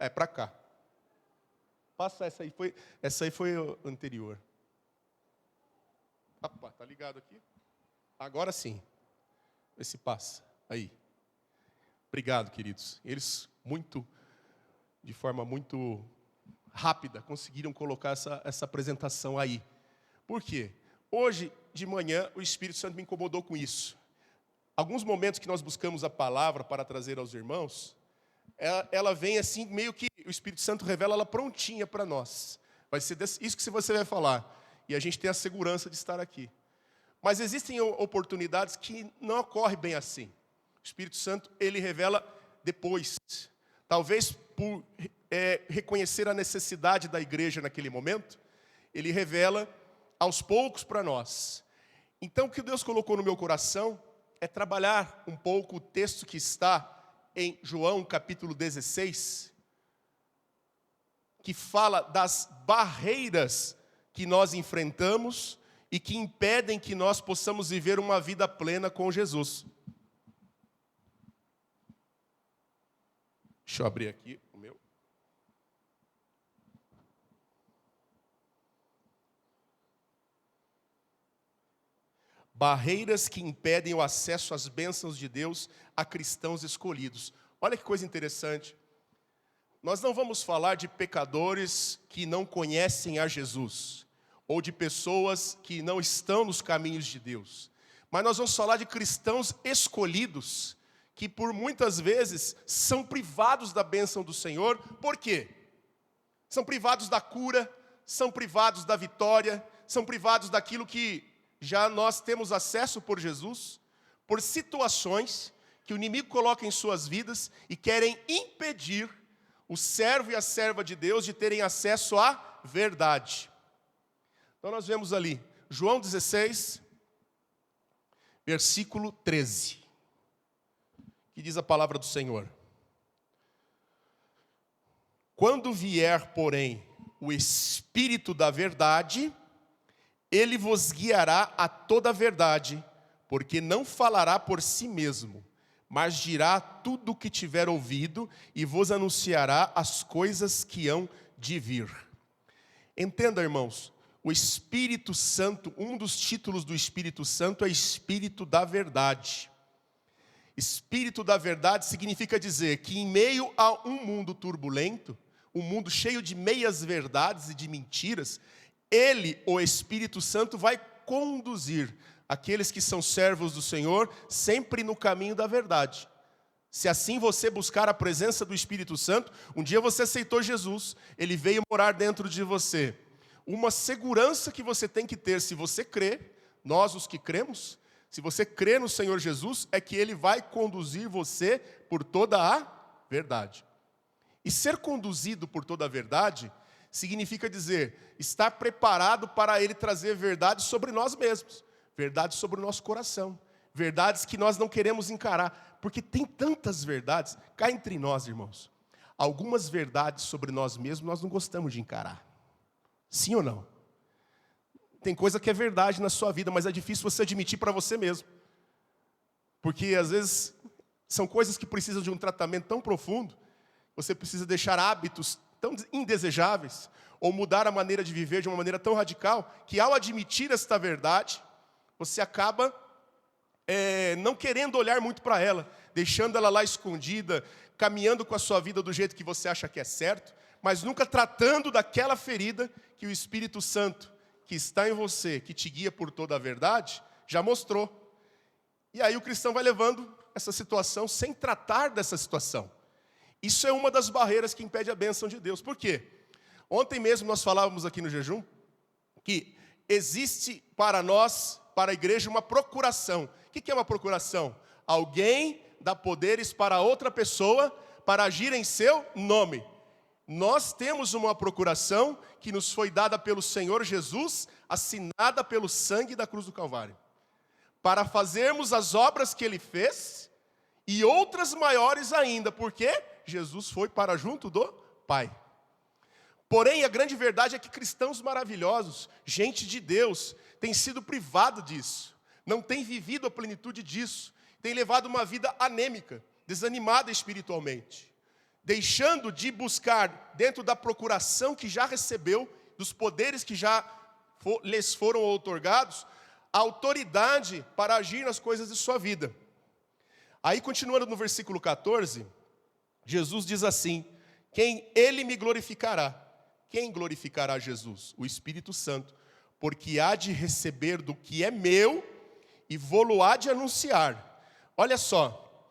É, para cá. Passa essa aí. Essa aí foi a anterior. Opa, tá ligado aqui? Agora sim. Vê se passa. Aí. Obrigado, queridos. Eles de forma muito rápida, conseguiram colocar essa apresentação aí. Por quê? Hoje de manhã o Espírito Santo me incomodou com isso. Alguns momentos que nós buscamos a palavra para trazer aos irmãos, ela vem assim, meio que o Espírito Santo revela ela prontinha para nós. Vai ser isso que você vai falar. E a gente tem a segurança de estar aqui. Mas existem oportunidades que não ocorrem bem assim. O Espírito Santo, ele revela depois. Talvez por reconhecer a necessidade da igreja naquele momento, ele revela aos poucos para nós. Então, o que Deus colocou no meu coração é trabalhar um pouco o texto que está em João capítulo 16, que fala das barreiras que nós enfrentamos e que impedem que nós possamos viver uma vida plena com Jesus. Deixa eu abrir aqui o meu. Barreiras que impedem o acesso às bênçãos de Deus a cristãos escolhidos. Olha que coisa interessante. Nós não vamos falar de pecadores que não conhecem a Jesus, ou de pessoas que não estão nos caminhos de Deus. Mas nós vamos falar de cristãos escolhidos, que por muitas vezes são privados da bênção do Senhor. Por quê? São privados da cura, são privados da vitória, são privados daquilo que já nós temos acesso por Jesus, por situações que o inimigo coloca em suas vidas e querem impedir o servo e a serva de Deus de terem acesso à verdade. Então nós vemos ali, João 16, versículo 13, que diz a palavra do Senhor: quando vier, porém, o Espírito da verdade, ele vos guiará a toda a verdade, porque não falará por si mesmo, mas dirá tudo o que tiver ouvido e vos anunciará as coisas que hão de vir. Entenda, irmãos, o Espírito Santo, um dos títulos do Espírito Santo é Espírito da verdade. Espírito da verdade significa dizer que em meio a um mundo turbulento, um mundo cheio de meias verdades e de mentiras, ele, o Espírito Santo, vai conduzir aqueles que são servos do Senhor sempre no caminho da verdade. Se assim você buscar a presença do Espírito Santo, um dia você aceitou Jesus, ele veio morar dentro de você. Uma segurança que você tem que ter, se você crê, nós os que cremos, se você crê no Senhor Jesus, é que ele vai conduzir você por toda a verdade. E ser conduzido por toda a verdade significa dizer, estar preparado para ele trazer verdades sobre nós mesmos, verdades sobre o nosso coração, verdades que nós não queremos encarar, porque tem tantas verdades, cá entre nós, irmãos, algumas verdades sobre nós mesmos nós não gostamos de encarar. Sim ou não? Tem coisa que é verdade na sua vida, mas é difícil você admitir para você mesmo. Porque às vezes são coisas que precisam de um tratamento tão profundo, você precisa deixar hábitos tão indesejáveis, ou mudar a maneira de viver de uma maneira tão radical, que ao admitir esta verdade, você acaba não querendo olhar muito para ela, deixando ela lá escondida, caminhando com a sua vida do jeito que você acha que é certo, mas nunca tratando daquela ferida que o Espírito Santo, que está em você, que te guia por toda a verdade, já mostrou. E aí o cristão vai levando essa situação sem tratar dessa situação. Isso é uma das barreiras que impede a bênção de Deus. Por quê? Ontem mesmo nós falávamos aqui no jejum que existe para nós, para a igreja, uma procuração. O que é uma procuração? Alguém dá poderes para outra pessoa para agir em seu nome. Nós temos uma procuração que nos foi dada pelo Senhor Jesus, assinada pelo sangue da cruz do Calvário, para fazermos as obras que Ele fez e outras maiores ainda, porque Jesus foi para junto do Pai. Porém, a grande verdade é que cristãos maravilhosos, gente de Deus, tem sido privado disso, não tem vivido a plenitude disso, tem levado uma vida anêmica, desanimada espiritualmente, deixando de buscar dentro da procuração que já recebeu, dos poderes que já lhes foram outorgados, a autoridade para agir nas coisas de sua vida. Aí, continuando no versículo 14, Jesus diz assim: quem ele me glorificará. Quem glorificará Jesus? O Espírito Santo, porque há de receber do que é meu e vou-lo há de anunciar. Olha só,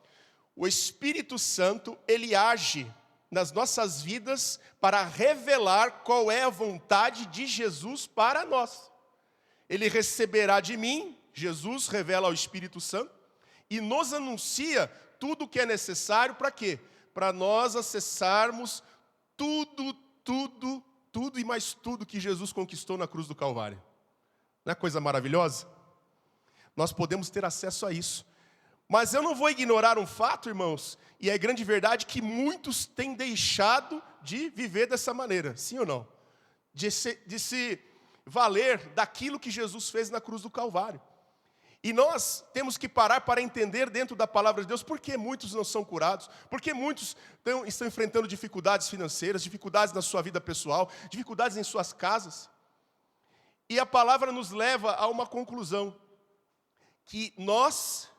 o Espírito Santo, ele age nas nossas vidas para revelar qual é a vontade de Jesus para nós. Ele receberá de mim, Jesus revela ao Espírito Santo, e nos anuncia tudo o que é necessário para quê? Para nós acessarmos tudo e mais tudo que Jesus conquistou na cruz do Calvário. Não é coisa maravilhosa? Nós podemos ter acesso a isso. Mas eu não vou ignorar um fato, irmãos, e é grande verdade que muitos têm deixado de viver dessa maneira, sim ou não? De se valer daquilo que Jesus fez na cruz do Calvário. E nós temos que parar para entender dentro da palavra de Deus por que muitos não são curados, por que muitos estão enfrentando dificuldades financeiras, dificuldades na sua vida pessoal, dificuldades em suas casas. E a palavra nos leva a uma conclusão, que nós,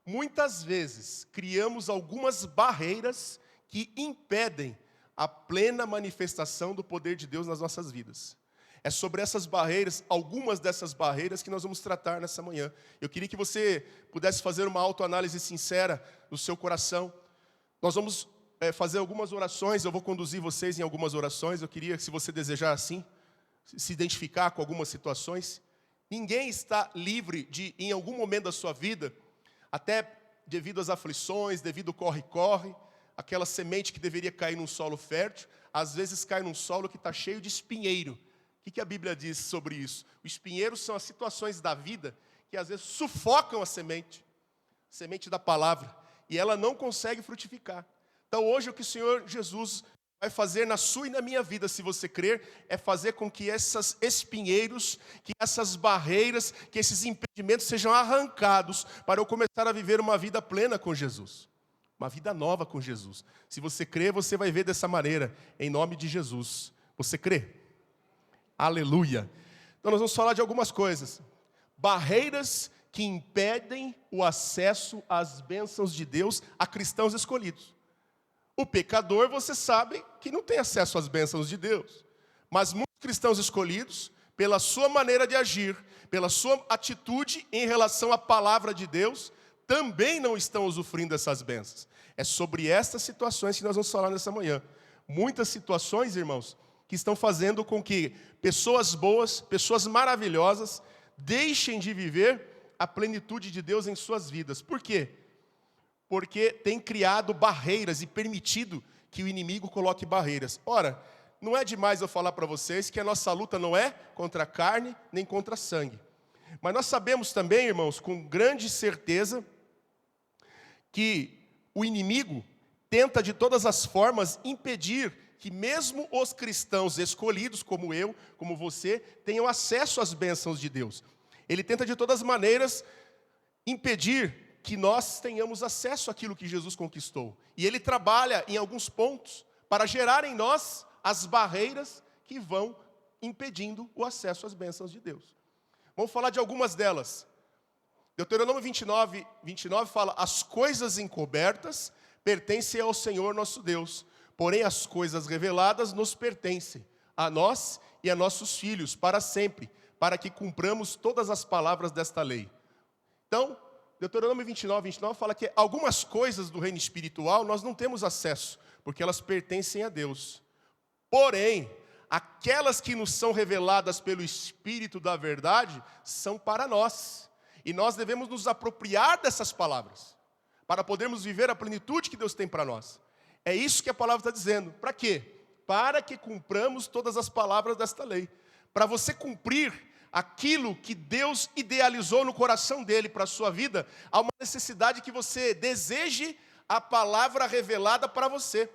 muitas vezes, criamos algumas barreiras que impedem a plena manifestação do poder de Deus nas nossas vidas. É sobre essas barreiras, algumas dessas barreiras, que nós vamos tratar nessa manhã. Eu queria que você pudesse fazer uma autoanálise sincera no seu coração. Nós vamos fazer algumas orações, eu vou conduzir vocês em algumas orações. Eu queria que, se você desejar assim, se identificar com algumas situações, Ninguém está livre de, em algum momento da sua vida, até devido às aflições, devido ao corre-corre, aquela semente que deveria cair num solo fértil, às vezes cai num solo que está cheio de espinheiro. O que a Bíblia diz sobre isso? Os espinheiros são as situações da vida que às vezes sufocam a semente da palavra, e ela não consegue frutificar. Então hoje o que o Senhor Jesus vai fazer na sua e na minha vida, se você crer, é fazer com que esses espinheiros, que essas barreiras, que esses impedimentos sejam arrancados, para eu começar a viver uma vida plena com Jesus. Uma vida nova com Jesus. Se você crer, você vai ver dessa maneira, em nome de Jesus. Você crê? Aleluia. Então nós vamos falar de algumas coisas. Barreiras que impedem o acesso às bênçãos de Deus a cristãos escolhidos. O pecador, você sabe que não tem acesso às bênçãos de Deus. Mas muitos cristãos escolhidos, pela sua maneira de agir, pela sua atitude em relação à palavra de Deus, também não estão usufruindo dessas bênçãos. É sobre estas situações que nós vamos falar nessa manhã. Muitas situações, irmãos, que estão fazendo com que pessoas boas, pessoas maravilhosas, deixem de viver a plenitude de Deus em suas vidas. Por quê? Porque tem criado barreiras e permitido que o inimigo coloque barreiras. Ora, não é demais eu falar para vocês que a nossa luta não é contra a carne nem contra sangue. Mas nós sabemos também, irmãos, com grande certeza, que o inimigo tenta de todas as formas impedir que mesmo os cristãos escolhidos, como eu, como você, tenham acesso às bênçãos de Deus. Ele tenta de todas as maneiras impedir que nós tenhamos acesso àquilo que Jesus conquistou. E ele trabalha em alguns pontos para gerar em nós as barreiras que vão impedindo o acesso às bênçãos de Deus. Vamos falar de algumas delas. Deuteronômio 29 fala: as coisas encobertas pertencem ao Senhor nosso Deus, porém as coisas reveladas nos pertencem, a nós e a nossos filhos, para sempre, para que cumpramos todas as palavras desta lei. Então, Deuteronômio 29 fala que algumas coisas do reino espiritual nós não temos acesso, porque elas pertencem a Deus. Porém, aquelas que nos são reveladas pelo Espírito da verdade, são para nós. E nós devemos nos apropriar dessas palavras, para podermos viver a plenitude que Deus tem para nós. É isso que a palavra está dizendo. Para quê? Para que cumpramos todas as palavras desta lei. Para você cumprir aquilo que Deus idealizou no coração dele para a sua vida, há uma necessidade que você deseje a palavra revelada para você.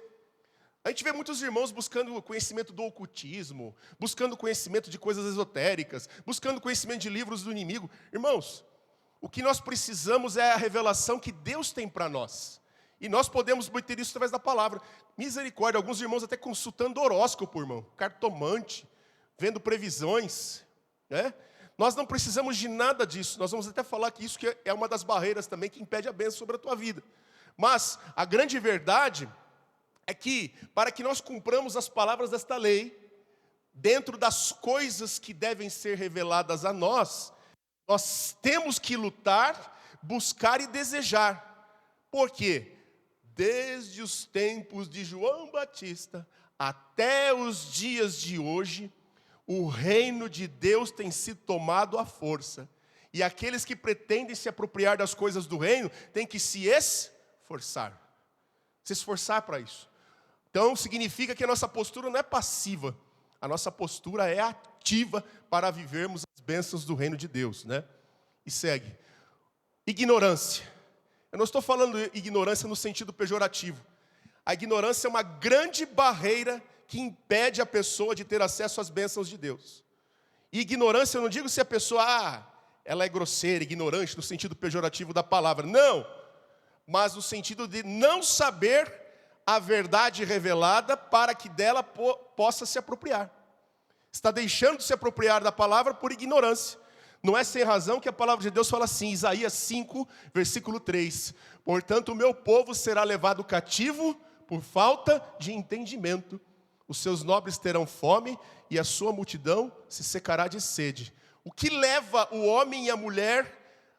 A gente vê muitos irmãos buscando conhecimento do ocultismo, buscando conhecimento de coisas esotéricas, buscando conhecimento de livros do inimigo. Irmãos, o que nós precisamos é a revelação que Deus tem para nós. E nós podemos obter isso através da palavra. Misericórdia, alguns irmãos até consultando horóscopo, irmão, cartomante, vendo previsões. Nós não precisamos de nada disso. Nós vamos até falar que isso que é uma das barreiras também que impede a bênção sobre a tua vida. Mas a grande verdade é que para que nós cumpramos as palavras desta lei, dentro das coisas que devem ser reveladas a nós, nós temos que lutar, buscar e desejar. Por quê? Desde os tempos de João Batista até os dias de hoje, o reino de Deus tem sido tomado à força. E aqueles que pretendem se apropriar das coisas do reino têm que se esforçar. Se esforçar para isso. Então significa que a nossa postura não é passiva. A nossa postura é ativa para vivermos as bênçãos do reino de Deus, né? E segue. Ignorância. Eu não estou falando ignorância no sentido pejorativo. A ignorância é uma grande barreira que impede a pessoa de ter acesso às bênçãos de Deus. E ignorância, eu não digo se a pessoa, ela é grosseira, ignorante, no sentido pejorativo da palavra. Não, mas no sentido de não saber a verdade revelada para que dela possa se apropriar. Está deixando de se apropriar da palavra por ignorância. Não é sem razão que a palavra de Deus fala assim, Isaías 5, versículo 3. Portanto, o meu povo será levado cativo por falta de entendimento. Os seus nobres terão fome e a sua multidão se secará de sede. O que leva o homem e a mulher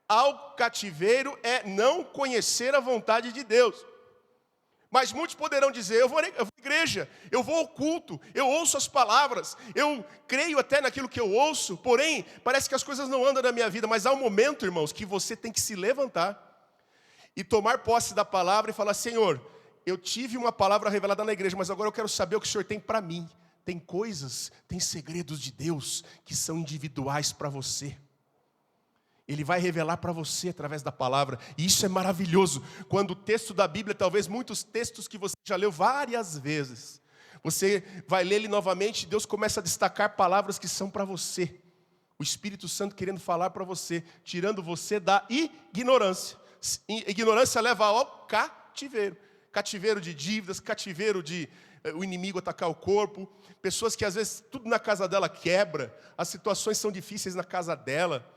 ao cativeiro é não conhecer a vontade de Deus. Mas muitos poderão dizer, eu vou à igreja, eu vou ao culto, eu ouço as palavras, eu creio até naquilo que eu ouço, porém, parece que as coisas não andam na minha vida. Mas há um momento, irmãos, que você tem que se levantar e tomar posse da palavra e falar, Senhor, eu tive uma palavra revelada na igreja, mas agora eu quero saber o que o Senhor tem para mim. Tem coisas, tem segredos de Deus que são individuais para você. Ele vai revelar para você através da palavra. E isso é maravilhoso. Quando o texto da Bíblia, talvez muitos textos que você já leu várias vezes, você vai ler ele novamente e Deus começa a destacar palavras que são para você. O Espírito Santo querendo falar para você, tirando você da ignorância. Ignorância leva ao cativeiro. Cativeiro de dívidas, cativeiro de o inimigo atacar o corpo. Pessoas que às vezes tudo na casa dela quebra. As situações são difíceis na casa dela.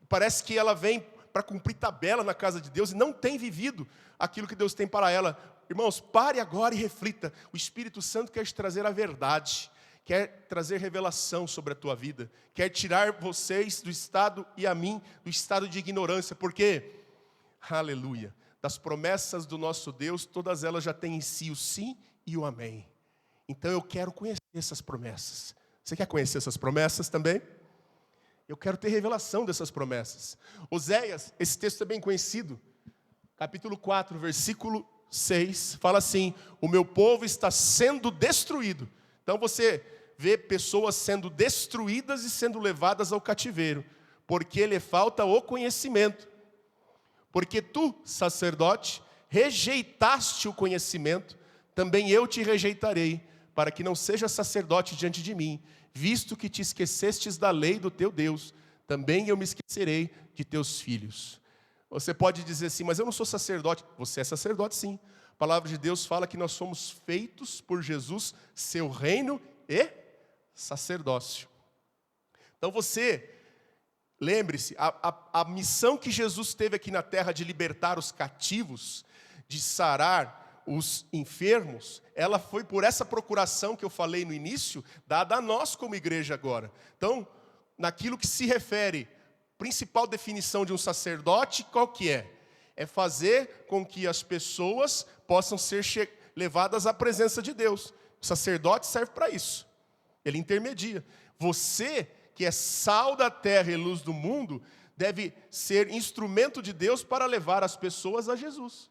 Parece que ela vem para cumprir tabela na casa de Deus e não tem vivido aquilo que Deus tem para ela. Irmãos, pare agora e reflita. O Espírito Santo quer te trazer a verdade, quer trazer revelação sobre a tua vida, quer tirar vocês do estado e a mim do estado de ignorância, porque, aleluia, das promessas do nosso Deus, todas elas já têm em si o sim e o amém. Então eu quero conhecer essas promessas. Você quer conhecer essas promessas também? Eu quero ter revelação dessas promessas. Oséias, esse texto é bem conhecido. Capítulo 4, versículo 6, fala assim: o meu povo está sendo destruído. Então você vê pessoas sendo destruídas e sendo levadas ao cativeiro, porque lhe falta o conhecimento. Porque tu, sacerdote, rejeitaste o conhecimento, também eu te rejeitarei, para que não sejas sacerdote diante de mim. Visto que te esquecestes da lei do teu Deus, também eu me esquecerei de teus filhos. Você pode dizer assim, mas eu não sou sacerdote. Você é sacerdote sim. A palavra de Deus fala que nós somos feitos por Jesus, seu reino e sacerdócio. Então você, lembre-se, a missão que Jesus teve aqui na terra de libertar os cativos, de sarar os enfermos, ela foi por essa procuração que eu falei no início, dada a nós como igreja agora. Então, naquilo que se refere, principal definição de um sacerdote, qual que é? É fazer com que as pessoas possam ser levadas à presença de Deus. O sacerdote serve para isso. Ele intermedia. Você, que é sal da terra e luz do mundo, deve ser instrumento de Deus para levar as pessoas a Jesus.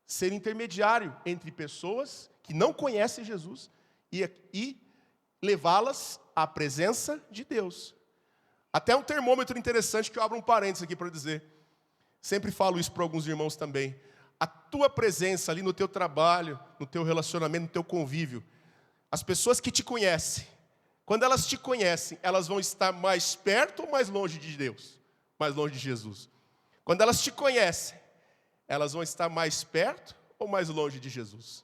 Ser intermediário entre pessoas que não conhecem Jesus e levá-las à presença de Deus. Até um termômetro interessante que eu abro um parênteses aqui para dizer. Sempre falo isso para alguns irmãos também. A tua presença ali no teu trabalho, no teu relacionamento, no teu convívio. As pessoas que te conhecem, quando elas te conhecem, elas vão estar mais perto ou mais longe de Deus? Mais longe de Jesus. Quando elas te conhecem, elas vão estar mais perto ou mais longe de Jesus?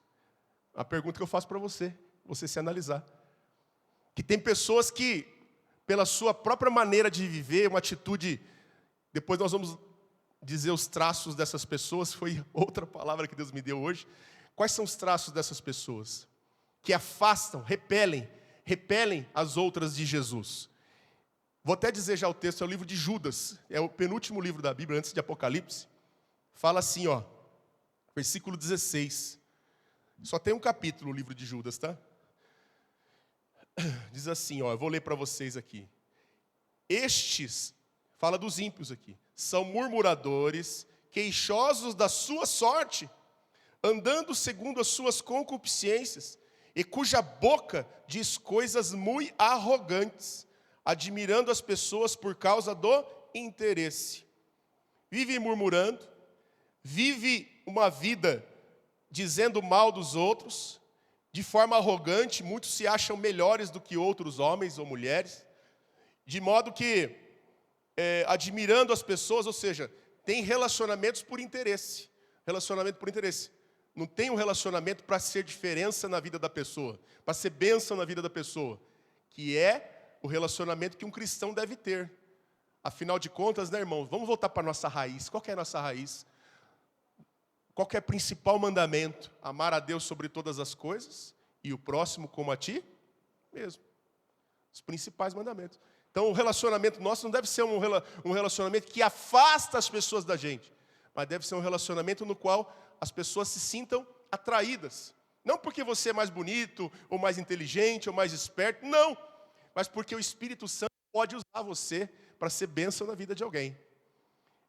A pergunta que eu faço para você se analisar. Que tem pessoas que, pela sua própria maneira de viver, uma atitude, depois nós vamos dizer os traços dessas pessoas, foi outra palavra que Deus me deu hoje. Quais são os traços dessas pessoas? Que afastam, repelem as outras de Jesus. Vou até dizer já o texto, é o livro de Judas, é o penúltimo livro da Bíblia, antes de Apocalipse. Fala assim, ó, versículo 16. Só tem um capítulo o livro de Judas, tá? Diz assim, ó, eu vou ler para vocês aqui. Estes, fala dos ímpios aqui, são murmuradores, queixosos da sua sorte, andando segundo as suas concupiscências, e cuja boca diz coisas muito arrogantes, admirando as pessoas por causa do interesse. Vive murmurando, vive uma vida dizendo mal dos outros, de forma arrogante, muitos se acham melhores do que outros homens ou mulheres, de modo que, admirando as pessoas, ou seja, tem relacionamentos por interesse. Relacionamento por interesse. Não tem um relacionamento para ser diferença na vida da pessoa, para ser bênção na vida da pessoa, que é o relacionamento que um cristão deve ter. Afinal de contas, né, irmãos, vamos voltar para a nossa raiz. Qual que é a nossa raiz? Qual que é o principal mandamento? Amar a Deus sobre todas as coisas e o próximo como a ti mesmo. Os principais mandamentos. Então, o relacionamento nosso não deve ser um relacionamento que afasta as pessoas da gente, mas deve ser um relacionamento no qual as pessoas se sintam atraídas. Não porque você é mais bonito, ou mais inteligente, ou mais esperto, não. Mas porque o Espírito Santo pode usar você para ser bênção na vida de alguém.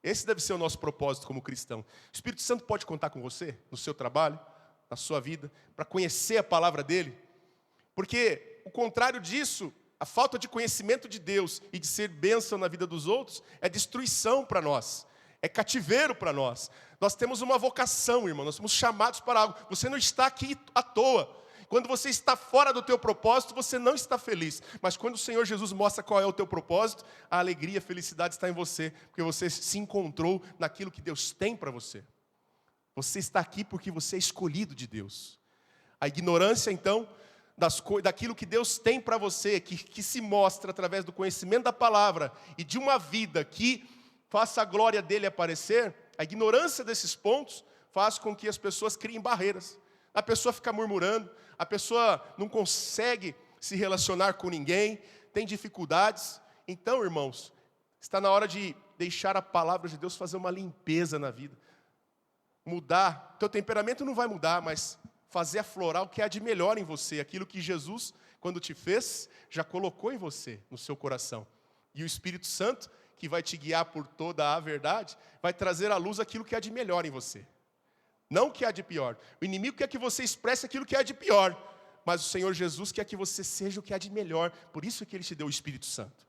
Esse deve ser o nosso propósito como cristão. O Espírito Santo pode contar com você, no seu trabalho, na sua vida, para conhecer a palavra dele. Porque o contrário disso, a falta de conhecimento de Deus e de ser bênção na vida dos outros, é destruição para nós, é cativeiro para nós. Nós temos uma vocação, irmão, nós somos chamados para algo. Você não está aqui à toa. Quando você está fora do teu propósito, você não está feliz. Mas quando o Senhor Jesus mostra qual é o teu propósito, a alegria, a felicidade está em você, porque você se encontrou naquilo que Deus tem para você. Você está aqui porque você é escolhido de Deus. A ignorância, então, daquilo que Deus tem para você, que se mostra através do conhecimento da palavra e de uma vida que faça a glória dele aparecer, a ignorância desses pontos faz com que as pessoas criem barreiras. A pessoa fica murmurando, a pessoa não consegue se relacionar com ninguém, tem dificuldades. Então, irmãos, está na hora de deixar a palavra de Deus fazer uma limpeza na vida. Mudar, teu temperamento não vai mudar, mas fazer aflorar o que há de melhor em você, aquilo que Jesus, quando te fez, já colocou em você, no seu coração. E o Espírito Santo, que vai te guiar por toda a verdade, vai trazer à luz aquilo que há de melhor em você. Não o que há de pior. O inimigo quer que você expresse aquilo que há de pior, mas o Senhor Jesus quer que você seja o que há de melhor. Por isso é que Ele te deu o Espírito Santo.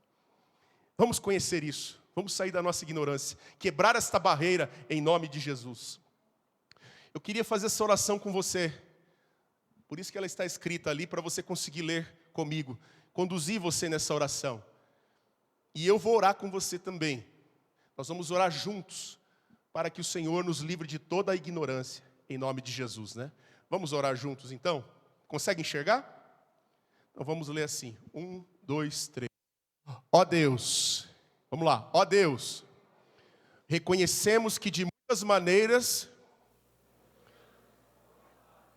Vamos conhecer isso. Vamos sair da nossa ignorância. Quebrar esta barreira em nome de Jesus. Eu queria fazer essa oração com você. Por isso que ela está escrita ali, para você conseguir ler comigo. Conduzir você nessa oração. E eu vou orar com você também. Nós vamos orar juntos, para que o Senhor nos livre de toda a ignorância, em nome de Jesus, né? Vamos orar juntos, então? Consegue enxergar? Então vamos ler assim. 1, 2, 3. Ó Deus, vamos lá. Ó Deus, reconhecemos que de muitas maneiras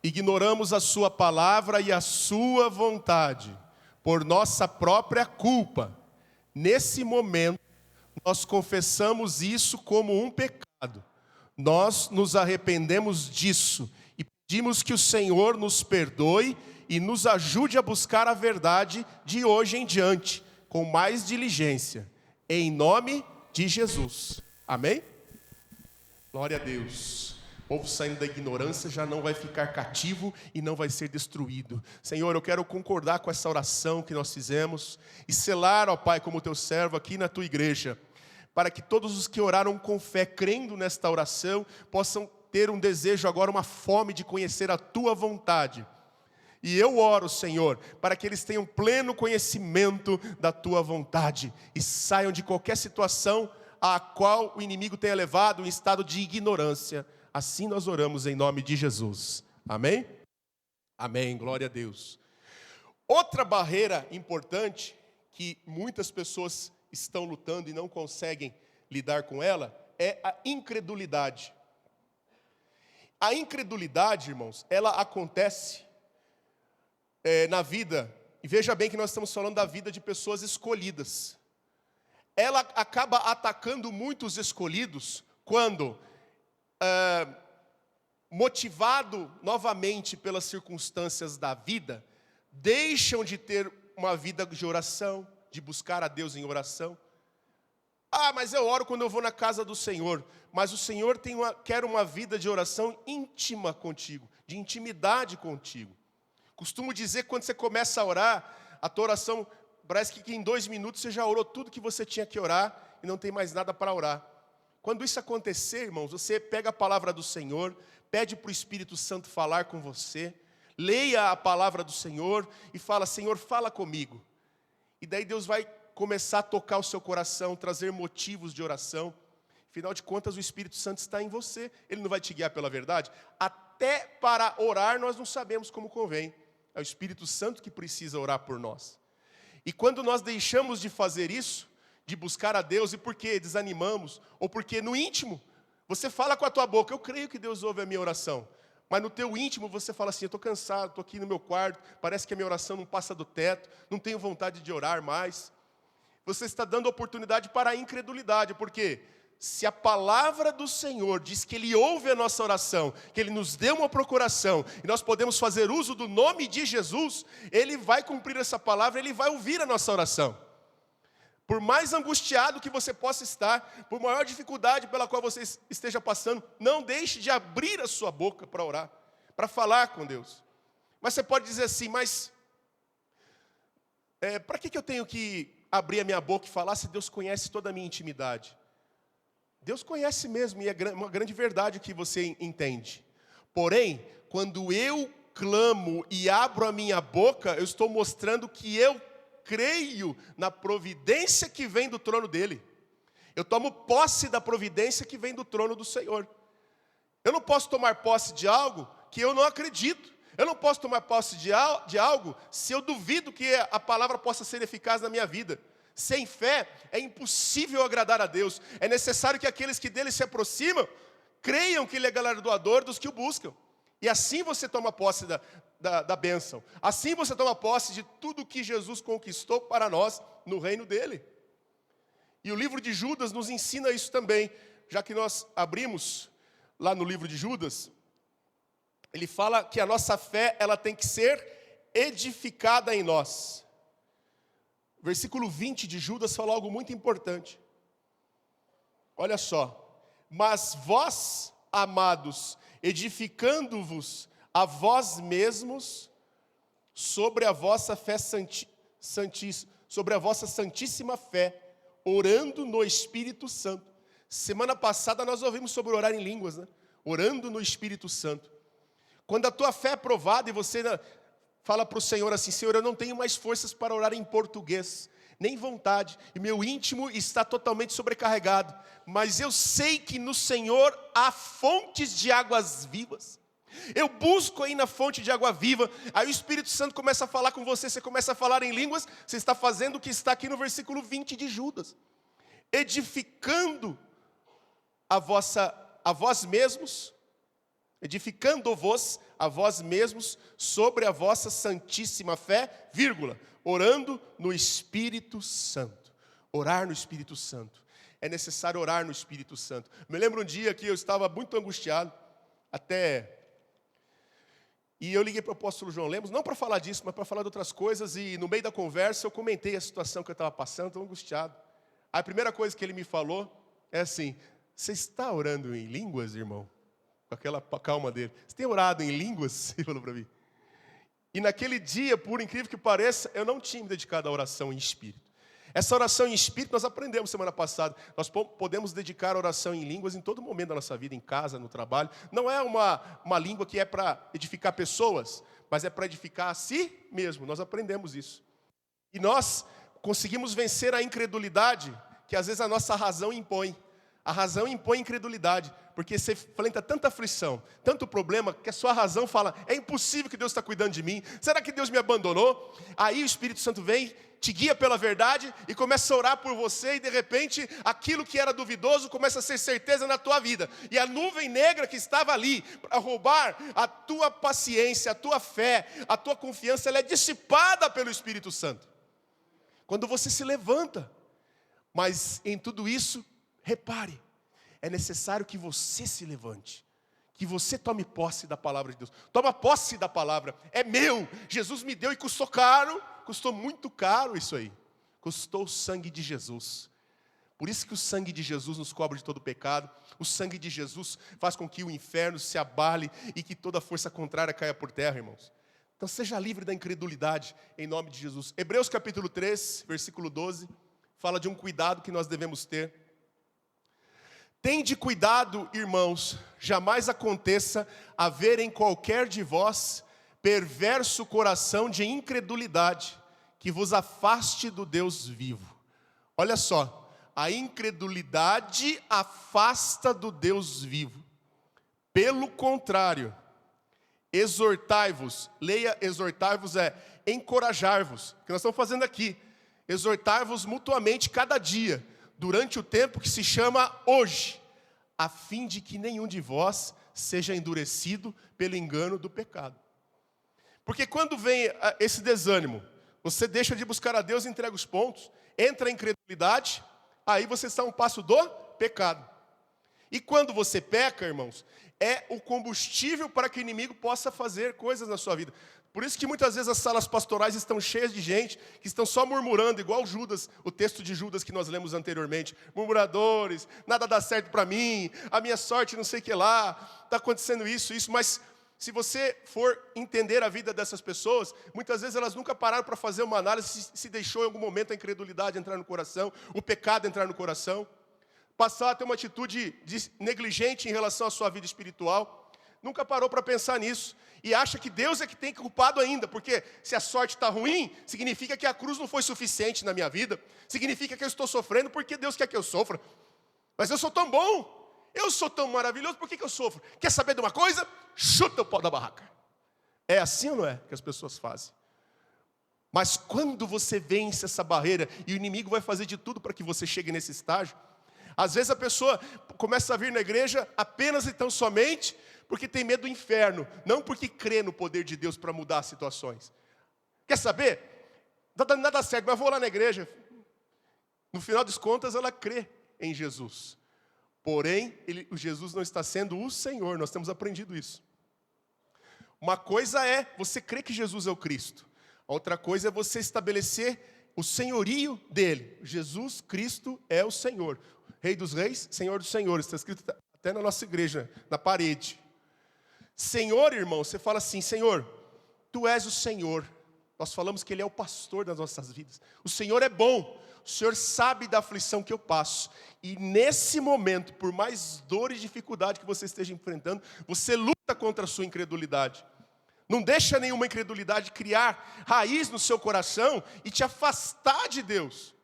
ignoramos a sua palavra e a sua vontade, por nossa própria culpa. Nesse momento, nós confessamos isso como um pecado. Nós nos arrependemos disso e pedimos que o Senhor nos perdoe e nos ajude a buscar a verdade de hoje em diante, com mais diligência, em nome de Jesus. Amém? Glória a Deus. O povo saindo da ignorância já não vai ficar cativo e não vai ser destruído. Senhor, eu quero concordar com essa oração que nós fizemos e selar, ó Pai, como teu servo aqui na tua igreja, para que todos os que oraram com fé, crendo nesta oração, possam ter um desejo agora, uma fome de conhecer a tua vontade. E eu oro, Senhor, para que eles tenham pleno conhecimento da tua vontade e saiam de qualquer situação a qual o inimigo tenha levado em estado de ignorância. Assim nós oramos em nome de Jesus. Amém? Amém, glória a Deus. Outra barreira importante que muitas pessoas estão lutando e não conseguem lidar com ela é a incredulidade. A incredulidade, irmãos, ela acontece na vida, e veja bem que nós estamos falando da vida de pessoas escolhidas. Ela acaba atacando muito os escolhidos quando, motivado novamente pelas circunstâncias da vida, deixam de ter uma vida de oração, de buscar a Deus em oração. Ah, mas eu oro quando eu vou na casa do Senhor. Mas o Senhor quer uma vida de oração íntima contigo, de intimidade contigo. Costumo dizer que quando você começa a orar, a tua oração parece que em 2 minutos você já orou tudo que você tinha que orar e não tem mais nada para orar. Quando isso acontecer, irmãos, você pega a palavra do Senhor, pede para o Espírito Santo falar com você, leia a palavra do Senhor e fala: Senhor, fala comigo. E daí Deus vai começar a tocar o seu coração, trazer motivos de oração. Afinal de contas, o Espírito Santo está em você. Ele não vai te guiar pela verdade? Até para orar nós não sabemos como convém. É o Espírito Santo que precisa orar por nós. E quando nós deixamos de fazer isso, de buscar a Deus, e porque desanimamos, ou porque no íntimo, você fala com a tua boca: eu creio que Deus ouve a minha oração. Mas no teu íntimo você fala assim: eu estou cansado, estou aqui no meu quarto, parece que a minha oração não passa do teto, não tenho vontade de orar mais. Você está dando oportunidade para a incredulidade, porque se a palavra do Senhor diz que Ele ouve a nossa oração, que Ele nos deu uma procuração, e nós podemos fazer uso do nome de Jesus, Ele vai cumprir essa palavra, Ele vai ouvir a nossa oração. Por mais angustiado que você possa estar, por maior dificuldade pela qual você esteja passando, não deixe de abrir a sua boca para orar, para falar com Deus. Mas você pode dizer assim, mas para que eu tenho que abrir a minha boca e falar se Deus conhece toda a minha intimidade? Deus conhece mesmo, e é uma grande verdade que você entende. Porém, quando eu clamo e abro a minha boca, eu estou mostrando que eu creio na providência que vem do trono dele. Eu tomo posse da providência que vem do trono do Senhor. Eu não posso tomar posse de algo que eu não acredito. Eu não posso tomar posse de algo se eu duvido que a palavra possa ser eficaz na minha vida. Sem fé é impossível agradar a Deus. É necessário que aqueles que dele se aproximam creiam que ele é galardoador dos que o buscam. E assim você toma posse da bênção. Assim você toma posse de tudo que Jesus conquistou para nós no reino dele. E o livro de Judas nos ensina isso também. Já que nós abrimos lá no livro de Judas, ele fala que a nossa fé ela tem que ser edificada em nós. Versículo 20 de Judas fala algo muito importante. Olha só. Mas vós, amados, edificando-vos a vós mesmos sobre a vossa fé sobre a vossa santíssima fé, orando no Espírito Santo. Semana passada nós ouvimos sobre orar em línguas, né? Orando no Espírito Santo. Quando a tua fé é provada e você fala para o Senhor assim, Senhor, eu não tenho mais forças para orar em português, nem vontade, e meu íntimo está totalmente sobrecarregado, mas eu sei que no Senhor há fontes de águas vivas. Eu busco aí na fonte de água viva, aí o Espírito Santo começa a falar com você, você começa a falar em línguas, você está fazendo o que está aqui no versículo 20 de Judas, edificando a vós mesmos, edificando-vos a vós mesmos sobre a vossa santíssima fé, vírgula, orando no Espírito Santo. Orar no Espírito Santo. É necessário orar no Espírito Santo. Me lembro um dia que eu estava muito angustiado, e eu liguei para o apóstolo João Lemos, não para falar disso, mas para falar de outras coisas, e no meio da conversa eu comentei a situação que eu estava passando, tão angustiado. A primeira coisa que ele me falou é assim, você está orando em línguas, irmão? Com aquela calma dele. Você tem orado em línguas? Ele falou para mim. E naquele dia, por incrível que pareça, eu não tinha me dedicado à oração em espírito. Essa oração em espírito nós aprendemos semana passada. Nós podemos dedicar a oração em línguas em todo momento da nossa vida, em casa, no trabalho. Não é uma língua que é para edificar pessoas, mas é para edificar a si mesmo. Nós aprendemos isso. E nós conseguimos vencer a incredulidade que às vezes a nossa razão impõe. A razão impõe incredulidade, porque você enfrenta tanta aflição, tanto problema, que a sua razão fala, é impossível que Deus está cuidando de mim, será que Deus me abandonou? Aí o Espírito Santo vem, te guia pela verdade e começa a orar por você, e de repente, aquilo que era duvidoso começa a ser certeza na tua vida, e a nuvem negra que estava ali, para roubar a tua paciência, a tua fé, a tua confiança, ela é dissipada pelo Espírito Santo, quando você se levanta. Mas em tudo isso, repare, é necessário que você se levante, que você tome posse da palavra de Deus. Toma posse da palavra, é meu, Jesus me deu e custou caro, custou muito caro isso aí. Custou o sangue de Jesus. Por isso que o sangue de Jesus nos cobre de todo pecado. O sangue de Jesus faz com que o inferno se abale e que toda força contrária caia por terra, irmãos. Então seja livre da incredulidade, em nome de Jesus. Hebreus capítulo 3, versículo 12, fala de um cuidado que nós devemos ter. Tende cuidado, irmãos, jamais aconteça haver em qualquer de vós perverso coração de incredulidade, que vos afaste do Deus vivo. Olha só, a incredulidade afasta do Deus vivo. Pelo contrário, exortai-vos, leia exortai-vos é encorajar-vos, que nós estamos fazendo aqui, exortar-vos mutuamente cada dia, durante o tempo que se chama hoje, a fim de que nenhum de vós seja endurecido pelo engano do pecado. Porque quando vem esse desânimo, você deixa de buscar a Deus e entrega os pontos, entra em incredulidade, aí você está a um passo do Pecado. E quando você peca, irmãos, é o combustível para que o inimigo possa fazer coisas na sua vida. Por isso que muitas vezes as salas pastorais estão cheias de gente que estão só murmurando, igual Judas, o texto de Judas que nós lemos anteriormente. Murmuradores, nada dá certo para mim, a minha sorte não sei o que lá, está acontecendo isso, mas se você for entender a vida dessas pessoas, muitas vezes elas nunca pararam para fazer uma análise se deixou em algum momento a incredulidade entrar no coração, o pecado entrar no coração. Passar a ter uma atitude negligente em relação à sua vida espiritual, nunca parou para pensar nisso, e acha que Deus é que tem culpado ainda, porque se a sorte está ruim, significa que a cruz não foi suficiente na minha vida, significa que eu estou sofrendo porque Deus quer que eu sofra, mas eu sou tão bom, eu sou tão maravilhoso, por que eu sofro? Quer saber de uma coisa? Chuta o pau da barraca. É assim ou não é que as pessoas fazem? Mas quando você vence essa barreira, e o inimigo vai fazer de tudo para que você chegue nesse estágio, às vezes a pessoa começa a vir na igreja apenas e tão somente porque tem medo do inferno, não porque crê no poder de Deus para mudar as situações. Quer saber? Não está dando nada certo, mas vou lá na igreja. No final das contas, ela crê em Jesus. Porém, o Jesus não está sendo o Senhor, nós temos aprendido isso. Uma coisa é você crer que Jesus é o Cristo. A outra coisa é você estabelecer o senhorio dele. Jesus Cristo é o Senhor. Rei dos reis, Senhor dos senhores. Está escrito até na nossa igreja, na parede. Senhor, irmão, você fala assim, Senhor, Tu és o Senhor. Nós falamos que Ele é o pastor das nossas vidas. O Senhor é bom. O Senhor sabe da aflição que eu passo. E nesse momento, por mais dor e dificuldade que você esteja enfrentando, você luta contra a sua incredulidade. Não deixa nenhuma incredulidade criar raiz no seu coração e te afastar de Deus.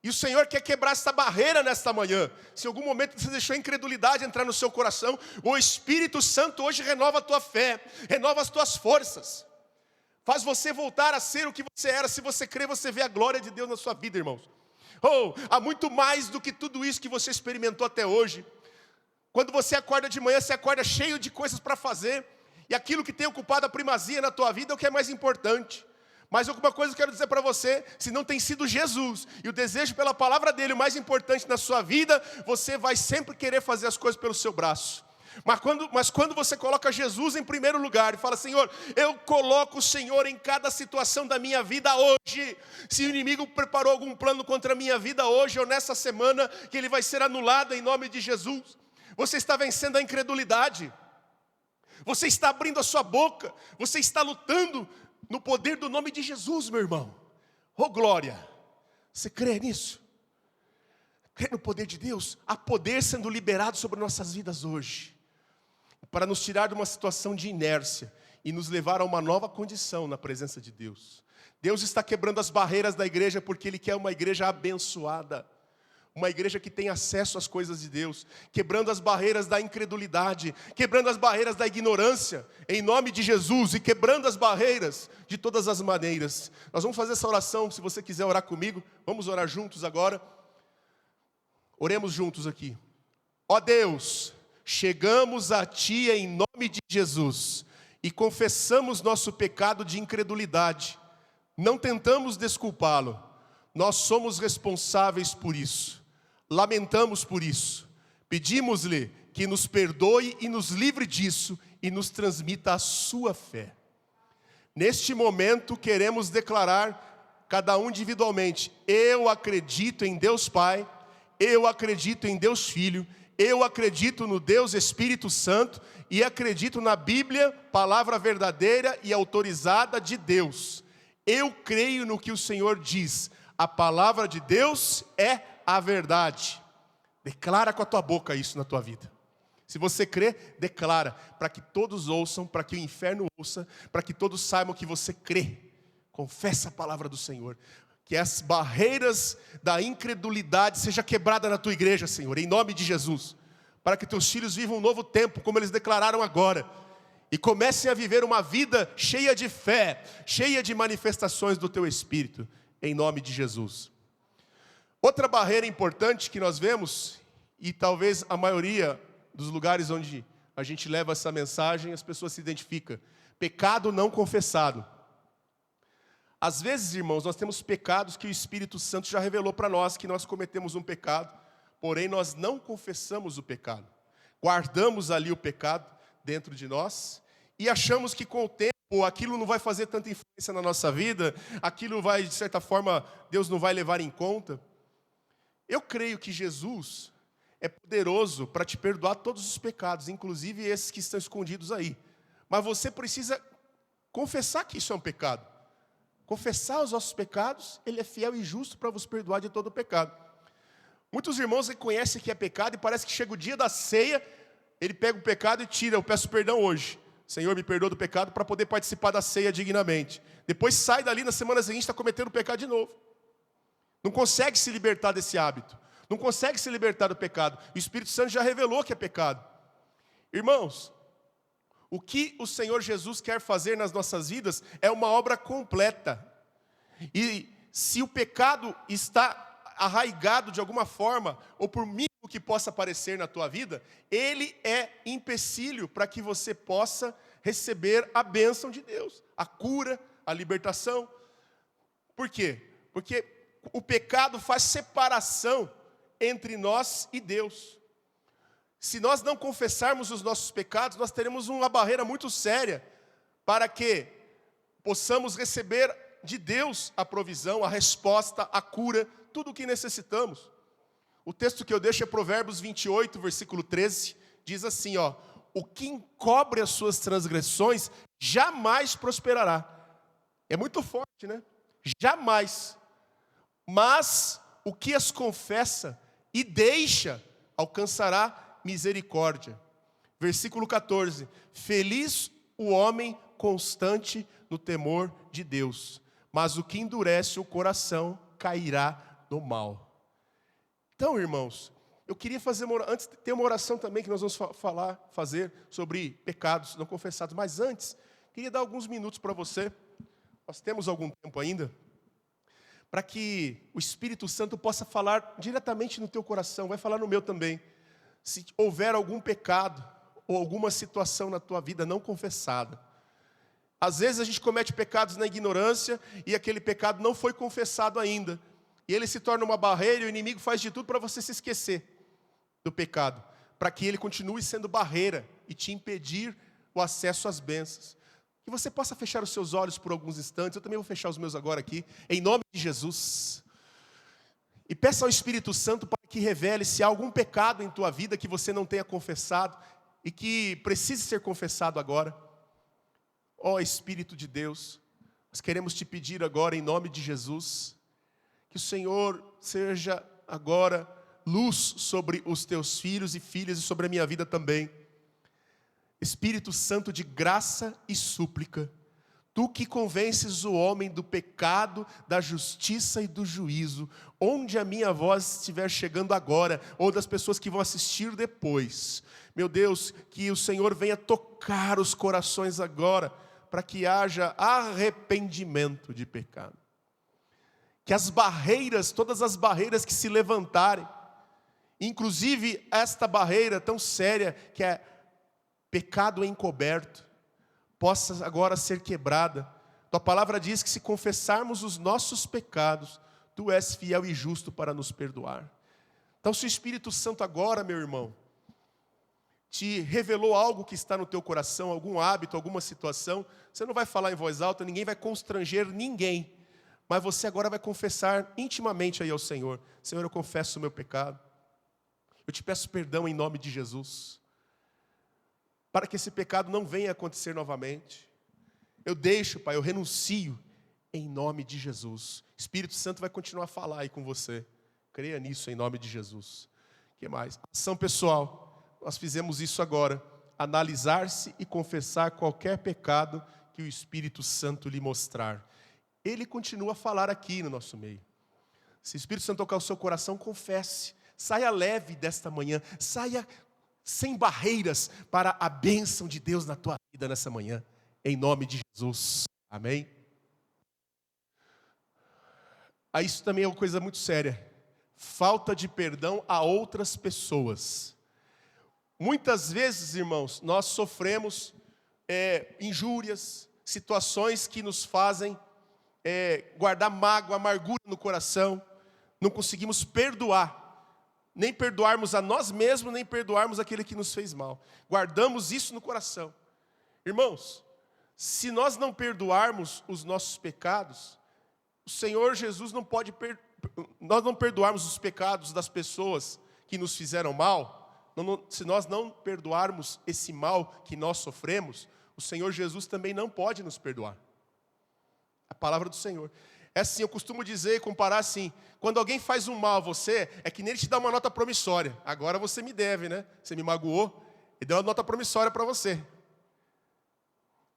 E o Senhor quer quebrar essa barreira nesta manhã. Se em algum momento você deixou a incredulidade entrar no seu coração, o Espírito Santo hoje renova a tua fé, renova as tuas forças. Faz você voltar a ser o que você era. Se você crê, você vê a glória de Deus na sua vida, irmãos. Há muito mais do que tudo isso que você experimentou até hoje. Quando você acorda de manhã, você acorda cheio de coisas para fazer. E aquilo que tem ocupado a primazia na tua vida é o que é mais importante. Mas alguma coisa eu quero dizer para você, se não tem sido Jesus e o desejo pela palavra dele o mais importante na sua vida, você vai sempre querer fazer as coisas pelo seu braço. Mas quando você coloca Jesus em primeiro lugar e fala, Senhor, eu coloco o Senhor em cada situação da minha vida hoje. Se o inimigo preparou algum plano contra a minha vida hoje ou nessa semana, que ele vai ser anulado em nome de Jesus. Você está vencendo a incredulidade. Você está abrindo a sua boca. Você está lutando no poder do nome de Jesus, meu irmão. Oh glória! Você crê nisso? Crê no poder de Deus? Há poder sendo liberado sobre nossas vidas hoje, para nos tirar de uma situação de inércia e nos levar a uma nova condição na presença de Deus. Deus está quebrando as barreiras da igreja porque Ele quer uma igreja abençoada. Uma igreja que tem acesso às coisas de Deus, quebrando as barreiras da incredulidade, quebrando as barreiras da ignorância, em nome de Jesus, e quebrando as barreiras de todas as maneiras. Nós vamos fazer essa oração, se você quiser orar comigo, vamos orar juntos agora. Oremos juntos aqui. Ó Deus, chegamos a Ti em nome de Jesus, e confessamos nosso pecado de incredulidade. Não tentamos desculpá-lo, nós somos responsáveis por isso. Lamentamos por isso, pedimos-lhe que nos perdoe e nos livre disso e nos transmita a sua fé. Neste momento queremos declarar, cada um individualmente, eu acredito em Deus Pai, eu acredito em Deus Filho, eu acredito no Deus Espírito Santo e acredito na Bíblia, palavra verdadeira e autorizada de Deus. Eu creio no que o Senhor diz, a palavra de Deus é a verdade. Declara com a tua boca isso na tua vida. Se você crê, declara, para que todos ouçam, para que o inferno ouça, para que todos saibam que você crê. Confessa a palavra do Senhor. Que as barreiras da incredulidade sejam quebradas na tua igreja, Senhor, em nome de Jesus. Para que teus filhos vivam um novo tempo, como eles declararam agora. E comecem a viver uma vida cheia de fé, cheia de manifestações do teu Espírito, em nome de Jesus. Outra barreira importante que nós vemos, e talvez a maioria dos lugares onde a gente leva essa mensagem, as pessoas se identificam. Pecado não confessado. Às vezes, irmãos, nós temos pecados que o Espírito Santo já revelou para nós, que nós cometemos um pecado. porém nós não confessamos o pecado. Guardamos ali o pecado dentro de nós e achamos que com o tempo aquilo não vai fazer tanta influência na nossa vida, aquilo vai, de certa forma, Deus não vai levar em conta. Eu creio que Jesus é poderoso para te perdoar todos os pecados, inclusive esses que estão escondidos aí. Mas você precisa confessar que isso é um pecado. Confessar os nossos pecados, Ele é fiel e justo para vos perdoar de todo o pecado. Muitos irmãos reconhecem que é pecado e parece que chega o dia da ceia, ele pega o pecado e tira, eu peço perdão hoje. Senhor, me perdoa do pecado para poder participar da ceia dignamente. Depois sai dali, na semana seguinte está cometendo o pecado de novo. Não consegue se libertar desse hábito. Não consegue se libertar do pecado. O Espírito Santo já revelou que é pecado. Irmãos, o que o Senhor Jesus quer fazer nas nossas vidas é uma obra completa. E se o pecado está arraigado de alguma forma, ou por mínimo que possa aparecer na tua vida, ele é empecilho para que você possa receber a bênção de Deus, a cura, a libertação. Por quê? Porque o pecado faz separação entre nós e Deus. Se nós não confessarmos os nossos pecados, nós teremos uma barreira muito séria para que possamos receber de Deus a provisão, a resposta, a cura, tudo o que necessitamos. O texto que eu deixo é Provérbios 28, versículo 13, diz assim, ó: o que encobre as suas transgressões jamais prosperará. É muito forte, né? Jamais. Mas o que as confessa e deixa, alcançará misericórdia. Versículo 14: feliz o homem constante no temor de Deus, mas o que endurece o coração cairá no mal. Então, irmãos, eu queria fazer antes tem uma oração também que nós vamos fazer sobre pecados não confessados, mas antes, queria dar alguns minutos para você, nós temos algum tempo ainda, para que o Espírito Santo possa falar diretamente no teu coração, vai falar no meu também. Se houver algum pecado ou alguma situação na tua vida não confessada, às vezes a gente comete pecados na ignorância e aquele pecado não foi confessado ainda, e ele se torna uma barreira e o inimigo faz de tudo para você se esquecer do pecado, para que ele continue sendo barreira e te impedir o acesso às bênçãos. Que você possa fechar os seus olhos por alguns instantes, eu também vou fechar os meus agora aqui, em nome de Jesus. E peça ao Espírito Santo para que revele se há algum pecado em tua vida que você não tenha confessado e que precise ser confessado agora. Ó Espírito de Deus, nós queremos te pedir agora em nome de Jesus, que o Senhor seja agora luz sobre os teus filhos e filhas e sobre a minha vida também. Espírito Santo de graça e súplica, tu que convences o homem do pecado, da justiça e do juízo, onde a minha voz estiver chegando agora, ou das pessoas que vão assistir depois, meu Deus, que o Senhor venha tocar os corações agora, para que haja arrependimento de pecado. Que as barreiras, todas as barreiras que se levantarem, inclusive esta barreira tão séria que é pecado encoberto, possa agora ser quebrada. Tua palavra diz que se confessarmos os nossos pecados, tu és fiel e justo para nos perdoar. Então se o Espírito Santo agora, meu irmão, te revelou algo que está no teu coração, algum hábito, alguma situação, você não vai falar em voz alta, ninguém vai constranger ninguém, mas você agora vai confessar intimamente aí ao Senhor: Senhor, eu confesso o meu pecado, eu te peço perdão em nome de Jesus, para que esse pecado não venha acontecer novamente. Eu deixo, Pai, eu renuncio em nome de Jesus. Espírito Santo vai continuar a falar aí com você. Creia nisso em nome de Jesus. O que mais? Ação pessoal. Nós fizemos isso agora. Analisar-se e confessar qualquer pecado que o Espírito Santo lhe mostrar. Ele continua a falar aqui no nosso meio. Se o Espírito Santo tocar o seu coração, confesse. Saia leve desta manhã. Saia sem barreiras para a bênção de Deus na tua vida nessa manhã. Em nome de Jesus. Amém? Isso também é uma coisa muito séria. Falta de perdão a outras pessoas. Muitas vezes, irmãos, nós sofremos injúrias, situações que nos fazem guardar mágoa, amargura no coração. Não conseguimos perdoar. nem perdoarmos a nós mesmos, nem perdoarmos aquele que nos fez mal. Guardamos isso no coração. Irmãos, se nós não perdoarmos os nossos pecados, o Senhor Jesus não pode nós não perdoarmos os pecados das pessoas que nos fizeram mal, se nós não perdoarmos esse mal que nós sofremos, o Senhor Jesus também não pode nos perdoar. A palavra do Senhor. É assim, eu costumo dizer e comparar assim, quando alguém faz um mal a você, é que nem ele te dá uma nota promissória. Agora você me deve, né? Você me magoou, e deu uma nota promissória para você.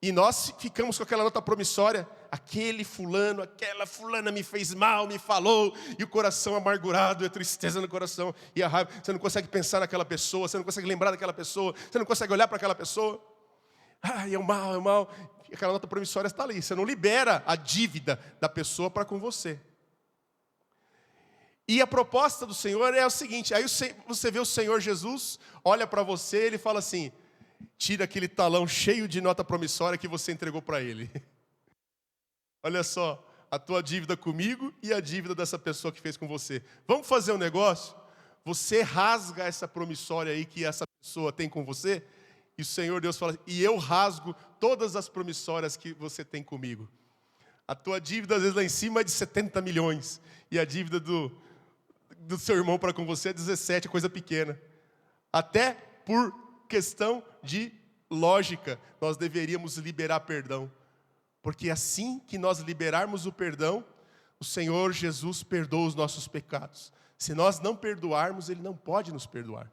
E nós ficamos com aquela nota promissória, aquele fulano, aquela fulana me fez mal, me falou, e o coração amargurado, e a tristeza no coração, e a raiva. Você não consegue pensar naquela pessoa, você não consegue lembrar daquela pessoa, você não consegue olhar para aquela pessoa. Ai, é o mal, é o mal. E aquela nota promissória está ali, você não libera a dívida da pessoa para com você. E a proposta do Senhor é o seguinte, aí você vê o Senhor Jesus, olha para você, ele fala assim, tira aquele talão cheio de nota promissória que você entregou para ele. Olha só, a tua dívida comigo e a dívida dessa pessoa que fez com você. Vamos fazer um negócio? Você rasga essa promissória aí que essa pessoa tem com você, e o Senhor Deus fala, e eu rasgo todas as promissórias que você tem comigo. A tua dívida, às vezes, lá em cima é de 70 milhões, e a dívida do seu irmão para com você é 17, coisa pequena. Até por questão de lógica, nós deveríamos liberar perdão. Porque assim que nós liberarmos o perdão, o Senhor Jesus perdoa os nossos pecados. Se nós não perdoarmos, Ele não pode nos perdoar.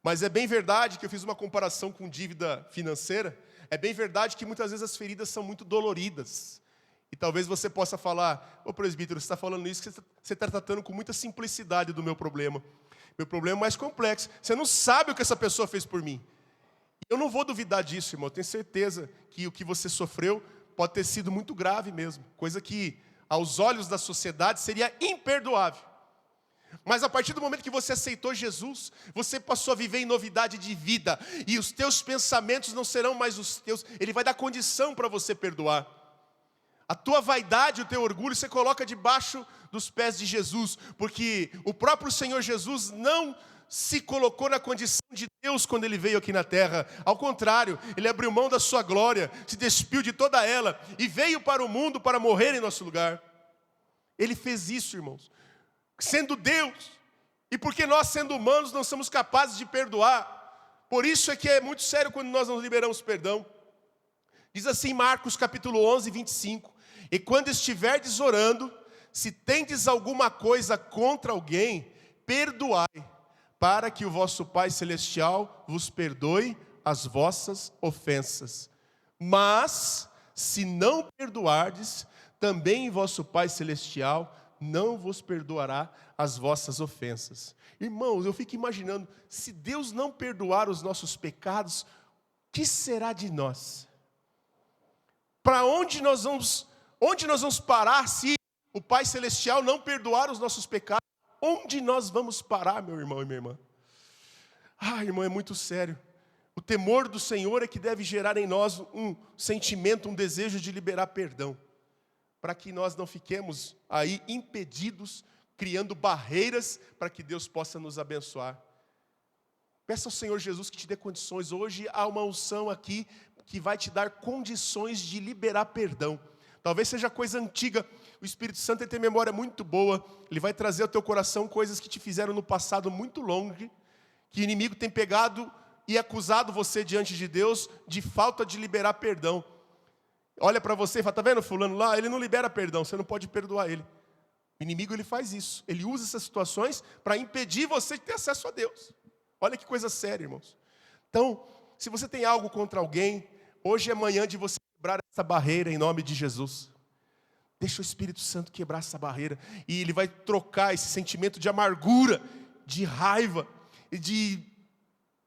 Mas é bem verdade que eu fiz uma comparação com dívida financeira. É bem verdade que muitas vezes as feridas são muito doloridas. E talvez você possa falar, ô presbítero, você está falando isso, que você está tratando com muita simplicidade do meu problema. Meu problema é mais complexo. Você não sabe o que essa pessoa fez por mim. Eu não vou duvidar disso, irmão. Eu tenho certeza que o que você sofreu pode ter sido muito grave mesmo. Coisa que, aos olhos da sociedade, seria imperdoável. Mas a partir do momento que você aceitou Jesus, você passou a viver em novidade de vida. E os teus pensamentos não serão mais os teus. Ele vai dar condição para você perdoar. A tua vaidade, o teu orgulho, você coloca debaixo dos pés de Jesus. Porque o próprio Senhor Jesus não se colocou na condição de Deus quando Ele veio aqui na terra. Ao contrário, Ele abriu mão da sua glória, se despiu de toda ela e veio para o mundo para morrer em nosso lugar. Ele fez isso, irmãos, sendo Deus. E porque nós, sendo humanos, não somos capazes de perdoar. Por isso é que é muito sério quando nós não liberamos perdão. Diz assim Marcos capítulo 11, 25. E quando estiverdes orando, se tendes alguma coisa contra alguém, perdoai, para que o vosso Pai Celestial vos perdoe as vossas ofensas. Mas, se não perdoardes, também vosso Pai Celestial não vos perdoará as vossas ofensas. Irmãos, eu fico imaginando, se Deus não perdoar os nossos pecados, o que será de nós? Para onde nós vamos parar se o Pai Celestial não perdoar os nossos pecados? Onde nós vamos parar, meu irmão e minha irmã? Irmão, é muito sério. O temor do Senhor é que deve gerar em nós um sentimento, um desejo de liberar perdão. Para que nós não fiquemos aí impedidos, criando barreiras para que Deus possa nos abençoar. Peça ao Senhor Jesus que te dê condições. Hoje há uma unção aqui que vai te dar condições de liberar perdão. Talvez seja coisa antiga. O Espírito Santo tem memória muito boa. Ele vai trazer ao teu coração coisas que te fizeram no passado muito longe, que o inimigo tem pegado e acusado você diante de Deus de falta de liberar perdão. Olha para você e fala, está vendo fulano lá? Ele não libera perdão, você não pode perdoar ele. O inimigo ele faz isso. Ele usa essas situações para impedir você de ter acesso a Deus. Olha que coisa séria, irmãos. Então, se você tem algo contra alguém, hoje é manhã de você quebrar essa barreira em nome de Jesus. Deixa o Espírito Santo quebrar essa barreira. E Ele vai trocar esse sentimento de amargura, de raiva e de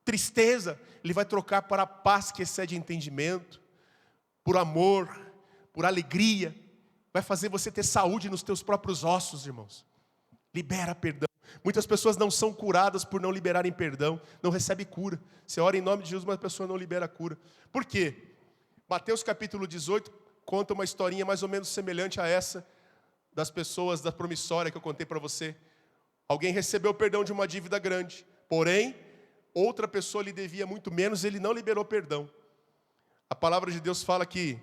tristeza. Ele vai trocar para a paz que excede entendimento, por amor, por alegria. Vai fazer você ter saúde nos teus próprios ossos, irmãos. Libera perdão. Muitas pessoas não são curadas por não liberarem perdão. Não recebe cura. Você ora em nome de Jesus, mas a pessoa não libera a cura. Por quê? Mateus capítulo 18 conta uma historinha mais ou menos semelhante a essa das pessoas da promissória que eu contei para você. Alguém recebeu perdão de uma dívida grande, porém, outra pessoa lhe devia muito menos, ele não liberou perdão. A palavra de Deus fala que,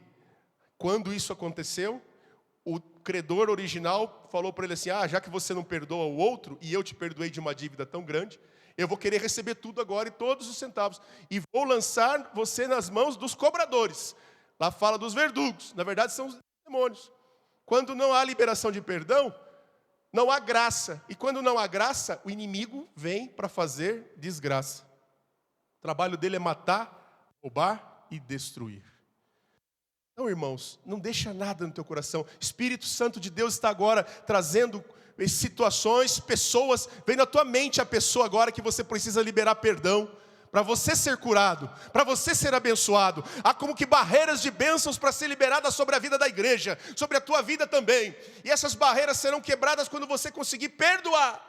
quando isso aconteceu, o credor original falou para ele assim: já que você não perdoa o outro, e eu te perdoei de uma dívida tão grande, eu vou querer receber tudo agora e todos os centavos, e vou lançar você nas mãos dos cobradores. Lá fala dos verdugos, na verdade são os demônios. Quando não há liberação de perdão, não há graça. E quando não há graça, o inimigo vem para fazer desgraça. O trabalho dele é matar, roubar e destruir. Então, irmãos, não deixa nada no teu coração. Espírito Santo de Deus está agora trazendo situações, pessoas. Vem na tua mente a pessoa agora que você precisa liberar perdão, para você ser curado, para você ser abençoado. Há como que barreiras de bênçãos para ser liberadas sobre a vida da igreja, sobre a tua vida também. E essas barreiras serão quebradas quando você conseguir perdoar.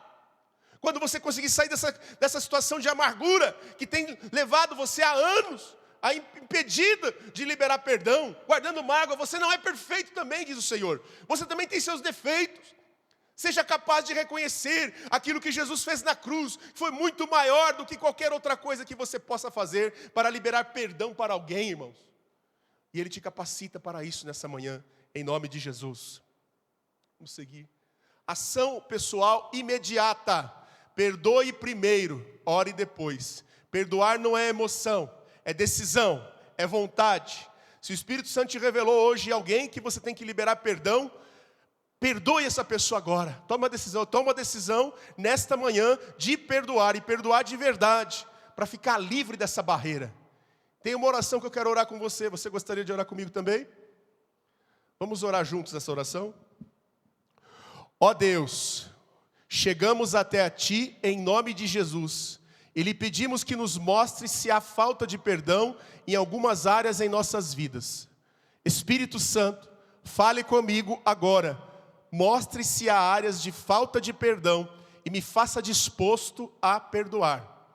Quando você conseguir sair dessa situação de amargura que tem levado você há anos, impedida de liberar perdão, guardando mágoa. Você não é perfeito também, diz o Senhor. Você também tem seus defeitos. Seja capaz de reconhecer aquilo que Jesus fez na cruz, que foi muito maior do que qualquer outra coisa que você possa fazer para liberar perdão para alguém, irmãos. E Ele te capacita para isso nessa manhã, em nome de Jesus. Vamos seguir. Ação pessoal imediata. Perdoe primeiro, ore depois. Perdoar não é emoção, é decisão, é vontade. Se o Espírito Santo te revelou hoje alguém que você tem que liberar perdão, perdoe essa pessoa agora. Toma uma decisão nesta manhã de perdoar, e perdoar de verdade, para ficar livre dessa barreira. Tem uma oração que eu quero orar com você. Você gostaria de orar comigo também? Vamos orar juntos essa oração? Ó Deus, chegamos até a Ti em nome de Jesus, e lhe pedimos que nos mostre se há falta de perdão em algumas áreas em nossas vidas. Espírito Santo, fale comigo agora. Mostre se há áreas de falta de perdão e me faça disposto a perdoar.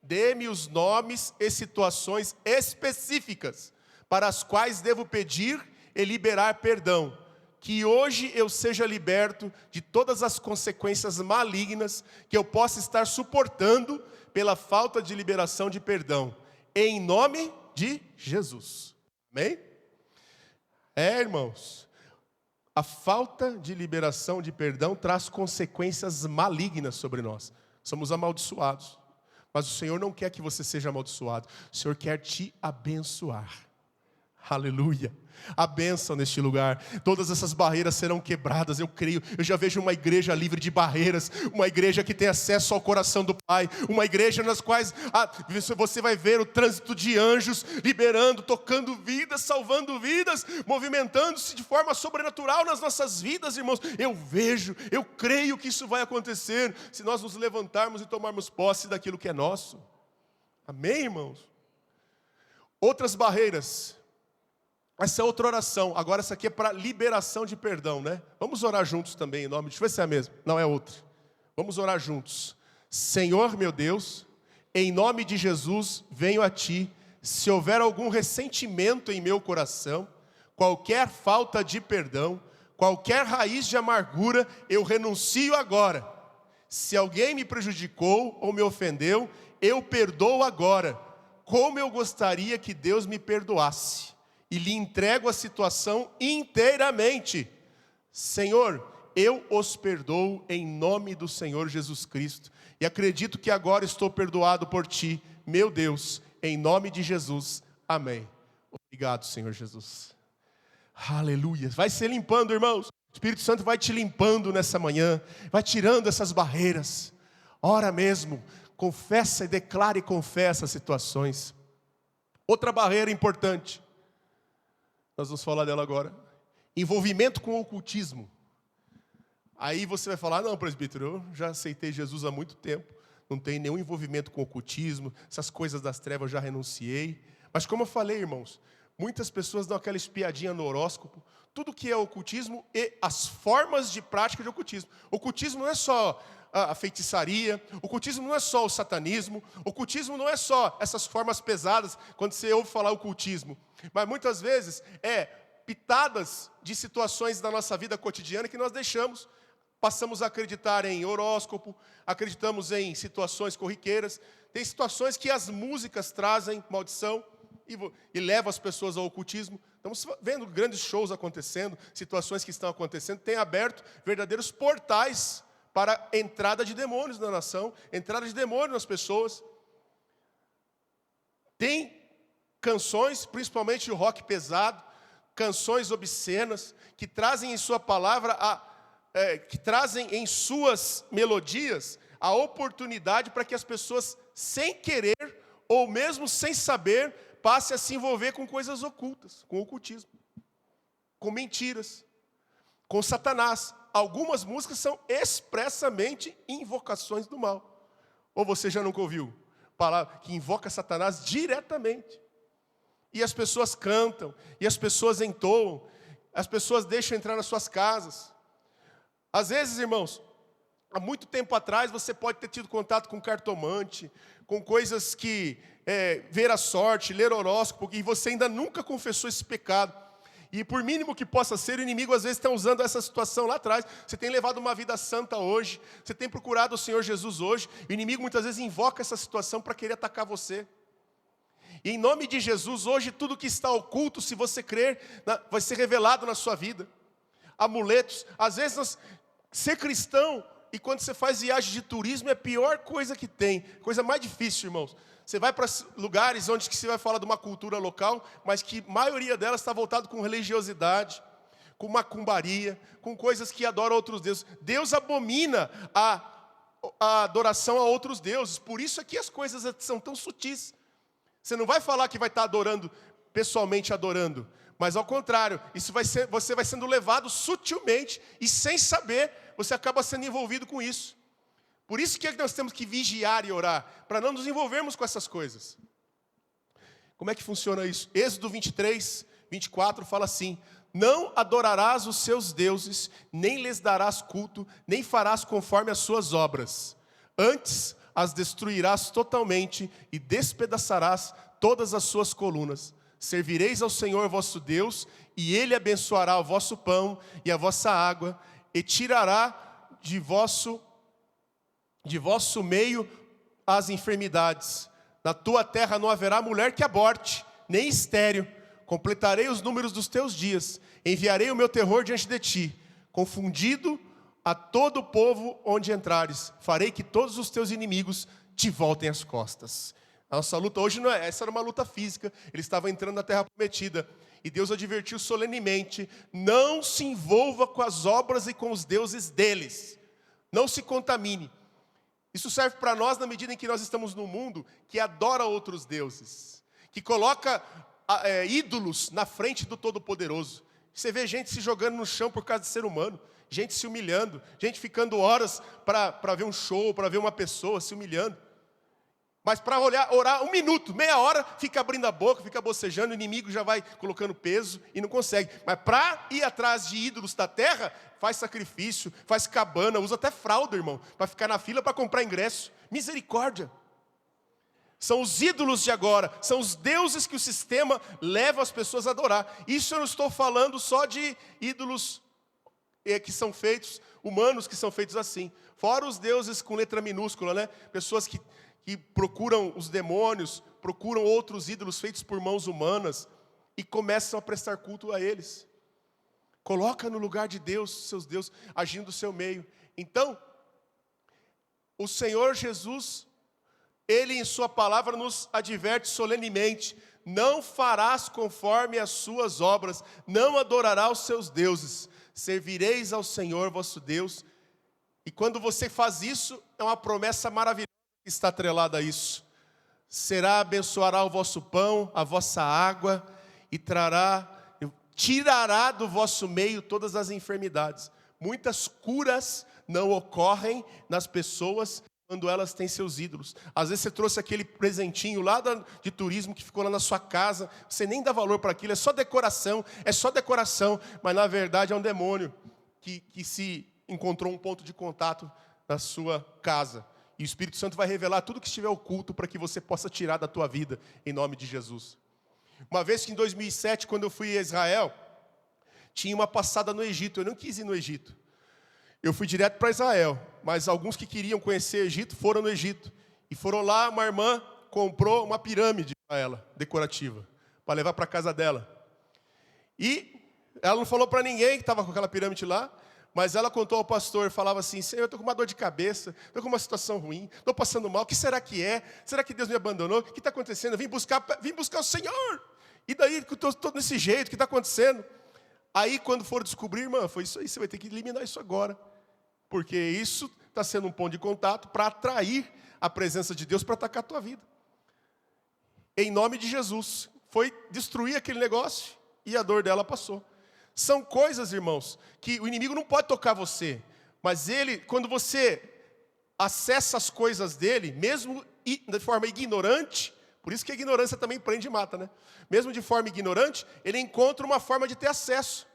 Dê-me os nomes e situações específicas para as quais devo pedir e liberar perdão. Que hoje eu seja liberto de todas as consequências malignas que eu possa estar suportando pela falta de liberação de perdão. Em nome de Jesus. Amém? Irmãos, a falta de liberação de perdão traz consequências malignas sobre nós. Somos amaldiçoados. Mas o Senhor não quer que você seja amaldiçoado. O Senhor quer te abençoar. Aleluia. A bênção neste lugar. Todas essas barreiras serão quebradas, eu creio. Eu já vejo uma igreja livre de barreiras, uma igreja que tem acesso ao coração do Pai, uma igreja nas quais você vai ver o trânsito de anjos liberando, tocando vidas, salvando vidas, movimentando-se de forma sobrenatural nas nossas vidas, irmãos. Eu creio que isso vai acontecer se nós nos levantarmos e tomarmos posse daquilo que é nosso. Amém, irmãos? Outras barreiras. Essa é outra oração. Agora essa aqui é para liberação de perdão, né? Vamos orar juntos também em nome de... Deixa eu ver se é a mesma. Não, é outra. Vamos orar juntos. Senhor meu Deus, em nome de Jesus, venho a Ti. Se houver algum ressentimento em meu coração, qualquer falta de perdão, qualquer raiz de amargura, eu renuncio agora. Se alguém me prejudicou ou me ofendeu, eu perdoo agora. Como eu gostaria que Deus me perdoasse. E lhe entrego a situação inteiramente. Senhor, eu os perdoo em nome do Senhor Jesus Cristo. E acredito que agora estou perdoado por Ti, meu Deus, em nome de Jesus. Amém. Obrigado, Senhor Jesus. Aleluia. Vai se limpando, irmãos. O Espírito Santo vai te limpando nessa manhã. Vai tirando essas barreiras. Ora mesmo. Confessa e declara e confessa as situações. Outra barreira importante. Nós vamos falar dela agora. Envolvimento com o ocultismo. Aí você vai falar, não, presbítero, eu já aceitei Jesus há muito tempo. Não tem nenhum envolvimento com o ocultismo. Essas coisas das trevas eu já renunciei. Mas como eu falei, irmãos, muitas pessoas dão aquela espiadinha no horóscopo. Tudo que é ocultismo e as formas de prática de ocultismo. Ocultismo não é só a feitiçaria, o ocultismo não é só o satanismo, o ocultismo não é só essas formas pesadas, quando você ouve falar ocultismo, mas muitas vezes é pitadas de situações da nossa vida cotidiana que nós deixamos passamos a acreditar em horóscopo, acreditamos em situações corriqueiras. Tem situações que as músicas trazem maldição e levam as pessoas ao ocultismo. Estamos vendo grandes shows acontecendo, situações que estão acontecendo, tem aberto verdadeiros portais para a entrada de demônios na nação, entrada de demônios nas pessoas. Tem canções, principalmente o rock pesado, canções obscenas, que trazem em sua palavra, que trazem em suas melodias a oportunidade para que as pessoas, sem querer, ou mesmo sem saber, passem a se envolver com coisas ocultas, com ocultismo, com mentiras, com Satanás. Algumas músicas são expressamente invocações do mal. Ou você já nunca ouviu? Palavra que invoca Satanás diretamente. E as pessoas cantam, e as pessoas entoam, as pessoas deixam entrar nas suas casas. Às vezes, irmãos, há muito tempo atrás você pode ter tido contato com cartomante, com coisas que ver a sorte, ler horóscopo, e você ainda nunca confessou esse pecado. E por mínimo que possa ser, o inimigo às vezes está usando essa situação lá atrás. Você tem levado uma vida santa hoje, você tem procurado o Senhor Jesus hoje, e o inimigo muitas vezes invoca essa situação para querer atacar você. E em nome de Jesus, hoje tudo que está oculto, se você crer, vai ser revelado na sua vida. Amuletos, às vezes ser cristão, e quando você faz viagem de turismo, é a pior coisa que tem, coisa mais difícil, irmãos. Você vai para lugares onde você vai falar de uma cultura local, mas que a maioria delas está voltada com religiosidade, com macumbaria, com coisas que adoram outros deuses. Deus abomina a adoração a outros deuses, por isso é que as coisas são tão sutis. Você não vai falar que vai estar adorando, pessoalmente adorando, mas ao contrário, você vai sendo levado sutilmente e sem saber, você acaba sendo envolvido com isso. Por isso que nós temos que vigiar e orar, para não nos envolvermos com essas coisas. Como é que funciona isso? Êxodo 23, 24 fala assim: não adorarás os seus deuses, nem lhes darás culto, nem farás conforme as suas obras. Antes as destruirás totalmente e despedaçarás todas as suas colunas. Servireis ao Senhor vosso Deus, e Ele abençoará o vosso pão e a vossa água, e tirará de vosso meio as enfermidades. Na tua terra não haverá mulher que aborte, nem estéril. Completarei os números dos teus dias. Enviarei o meu terror diante de ti, confundido a todo o povo onde entrares. Farei que todos os teus inimigos te voltem as costas. A nossa luta hoje não é essa, era uma luta física. Eles estavam entrando na terra prometida. E Deus advertiu solenemente: não se envolva com as obras e com os deuses deles. Não se contamine. Isso serve para nós na medida em que nós estamos num mundo que adora outros deuses, que coloca ídolos na frente do Todo-Poderoso. Você vê gente se jogando no chão por causa de ser humano, gente se humilhando, gente ficando horas para ver um show, para ver uma pessoa se humilhando. Mas para orar 1 minuto, meia hora, fica abrindo a boca, fica bocejando, o inimigo já vai colocando peso e não consegue. Mas para ir atrás de ídolos da terra, faz sacrifício, faz cabana, usa até fralda, irmão, para ficar na fila para comprar ingresso. Misericórdia. São os ídolos de agora, são os deuses que o sistema leva as pessoas a adorar. Isso eu não estou falando só de ídolos que são feitos, humanos que são feitos assim. Fora os deuses com letra minúscula, né? Pessoas que procuram os demônios, procuram outros ídolos feitos por mãos humanas e começam a prestar culto a eles. Coloca no lugar de Deus, seus deuses, agindo do seu meio. Então, o Senhor Jesus, Ele em sua palavra nos adverte solenemente: não farás conforme as suas obras, não adorarás os seus deuses, servireis ao Senhor vosso Deus. E quando você faz isso, é uma promessa maravilhosa que está atrelada a isso. Abençoará o vosso pão, a vossa água, e tirará do vosso meio todas as enfermidades. Muitas curas não ocorrem nas pessoas quando elas têm seus ídolos. Às vezes você trouxe aquele presentinho lá de turismo que ficou lá na sua casa, você nem dá valor para aquilo, é só decoração, mas na verdade é um demônio que se encontrou um ponto de contato na sua casa. E o Espírito Santo vai revelar tudo que estiver oculto para que você possa tirar da tua vida, em nome de Jesus. Uma vez que em 2007, quando eu fui a Israel, tinha uma passada no Egito. Eu não quis ir no Egito. Eu fui direto para Israel, mas alguns que queriam conhecer o Egito foram no Egito. E foram lá, uma irmã comprou uma pirâmide para ela, decorativa, para levar para a casa dela. E ela não falou para ninguém que estava com aquela pirâmide lá, mas ela contou ao pastor, falava assim: Senhor, eu estou com uma dor de cabeça, estou com uma situação ruim, estou passando mal, o que será que é? Será que Deus me abandonou? O que está acontecendo? Eu vim buscar o Senhor. E daí, estou desse jeito, o que está acontecendo? Aí, quando for descobrir, irmã, foi isso aí, você vai ter que eliminar isso agora. Porque isso está sendo um ponto de contato para atrair a presença de Deus para atacar a tua vida. Em nome de Jesus. Foi destruir aquele negócio e a dor dela passou. São coisas, irmãos, que o inimigo não pode tocar você. Mas ele, quando você acessa as coisas dele, mesmo de forma ignorante, por isso que a ignorância também prende e mata, né? Mesmo de forma ignorante, ele encontra uma forma de ter acesso.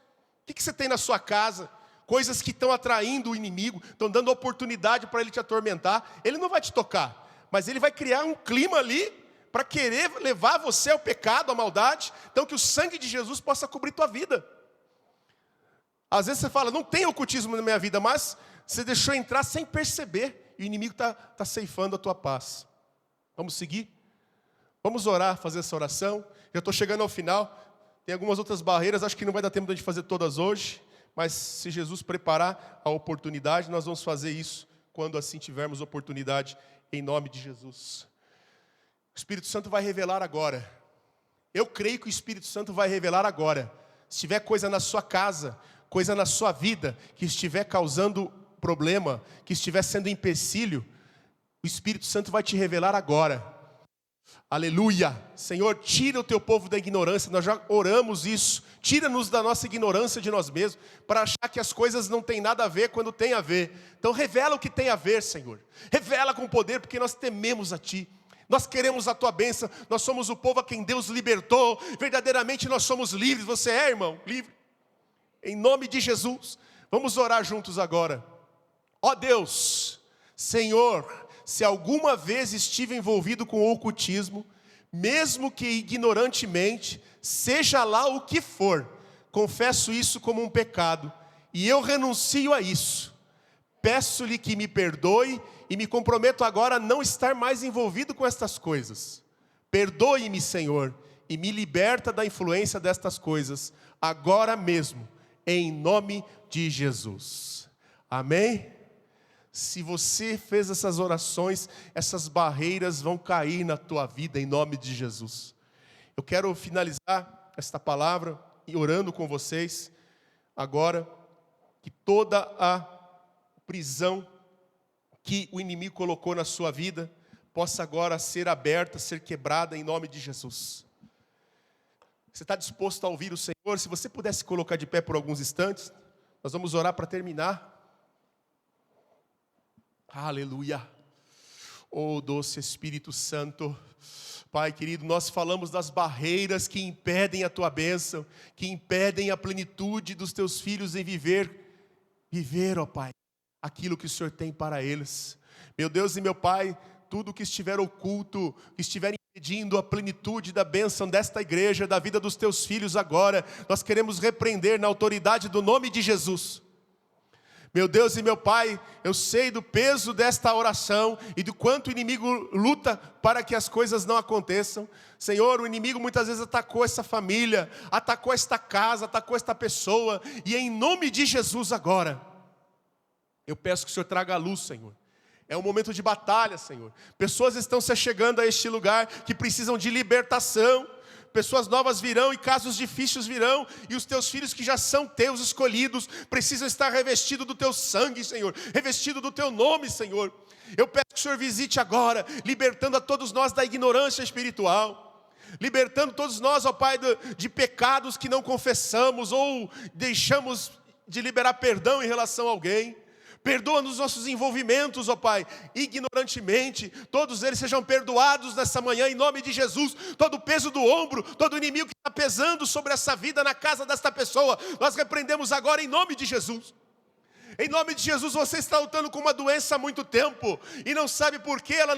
O que você tem na sua casa? Coisas que estão atraindo o inimigo, estão dando oportunidade para ele te atormentar. Ele não vai te tocar, mas ele vai criar um clima ali para querer levar você ao pecado, à maldade. Então que o sangue de Jesus possa cobrir tua vida. Às vezes você fala, não tem ocultismo na minha vida, mas você deixou entrar sem perceber. E o inimigo está ceifando a tua paz. Vamos seguir? Vamos orar, fazer essa oração. Já estou chegando ao final. Tem algumas outras barreiras, acho que não vai dar tempo de fazer todas hoje. Mas se Jesus preparar a oportunidade, nós vamos fazer isso quando assim tivermos oportunidade, em nome de Jesus. O Espírito Santo vai revelar agora. Eu creio que o Espírito Santo vai revelar agora. Se tiver coisa na sua casa, coisa na sua vida, que estiver causando problema, que estiver sendo empecilho, o Espírito Santo vai te revelar agora. Aleluia. Senhor, tira o teu povo da ignorância. Nós já oramos isso. Tira-nos da nossa ignorância de nós mesmos, para achar que as coisas não têm nada a ver quando tem a ver. Então revela o que tem a ver, Senhor. Revela com poder, porque nós tememos a Ti. Nós queremos a Tua bênção. Nós somos o povo a quem Deus libertou. Verdadeiramente nós somos livres. Você é, irmão? Livre. Em nome de Jesus. Vamos orar juntos agora. Ó Deus, Senhor, se alguma vez estive envolvido com o ocultismo, mesmo que ignorantemente, seja lá o que for, confesso isso como um pecado, e eu renuncio a isso. Peço-lhe que me perdoe e me comprometo agora a não estar mais envolvido com estas coisas. Perdoe-me, Senhor, e me liberta da influência destas coisas, agora mesmo, em nome de Jesus. Amém? Se você fez essas orações, essas barreiras vão cair na tua vida, em nome de Jesus. Eu quero finalizar esta palavra e orando com vocês agora, que toda a prisão que o inimigo colocou na sua vida possa agora ser aberta, ser quebrada em nome de Jesus. Você está disposto a ouvir o Senhor? Se você pudesse colocar de pé por alguns instantes, nós vamos orar para terminar. Aleluia. Oh, doce Espírito Santo. Pai querido, nós falamos das barreiras que impedem a Tua bênção, que impedem a plenitude dos Teus filhos em viver, ó Pai, aquilo que o Senhor tem para eles. Meu Deus e meu Pai, tudo que estiver oculto, que estiver impedindo a plenitude da bênção desta igreja, da vida dos Teus filhos agora, nós queremos repreender na autoridade do nome de Jesus. Meu Deus e meu Pai, eu sei do peso desta oração e do quanto o inimigo luta para que as coisas não aconteçam. Senhor, o inimigo muitas vezes atacou essa família, atacou esta casa, atacou esta pessoa, e em nome de Jesus agora, eu peço que o Senhor traga a luz, Senhor. É um momento de batalha, Senhor. Pessoas estão se chegando a este lugar que precisam de libertação. Pessoas novas virão e casos difíceis virão. E os teus filhos que já são teus escolhidos precisam estar revestidos do teu sangue, Senhor. Revestidos do teu nome, Senhor. Eu peço que o Senhor visite agora, libertando a todos nós da ignorância espiritual. Libertando todos nós, ó Pai, de pecados que não confessamos ou deixamos de liberar perdão em relação a alguém. Perdoa-nos os nossos envolvimentos, ó Pai, ignorantemente. Todos eles sejam perdoados nessa manhã, em nome de Jesus. Todo o peso do ombro, todo o inimigo que está pesando sobre essa vida na casa desta pessoa, nós repreendemos agora em nome de Jesus. Em nome de Jesus, você está lutando com uma doença há muito tempo e não sabe por que ela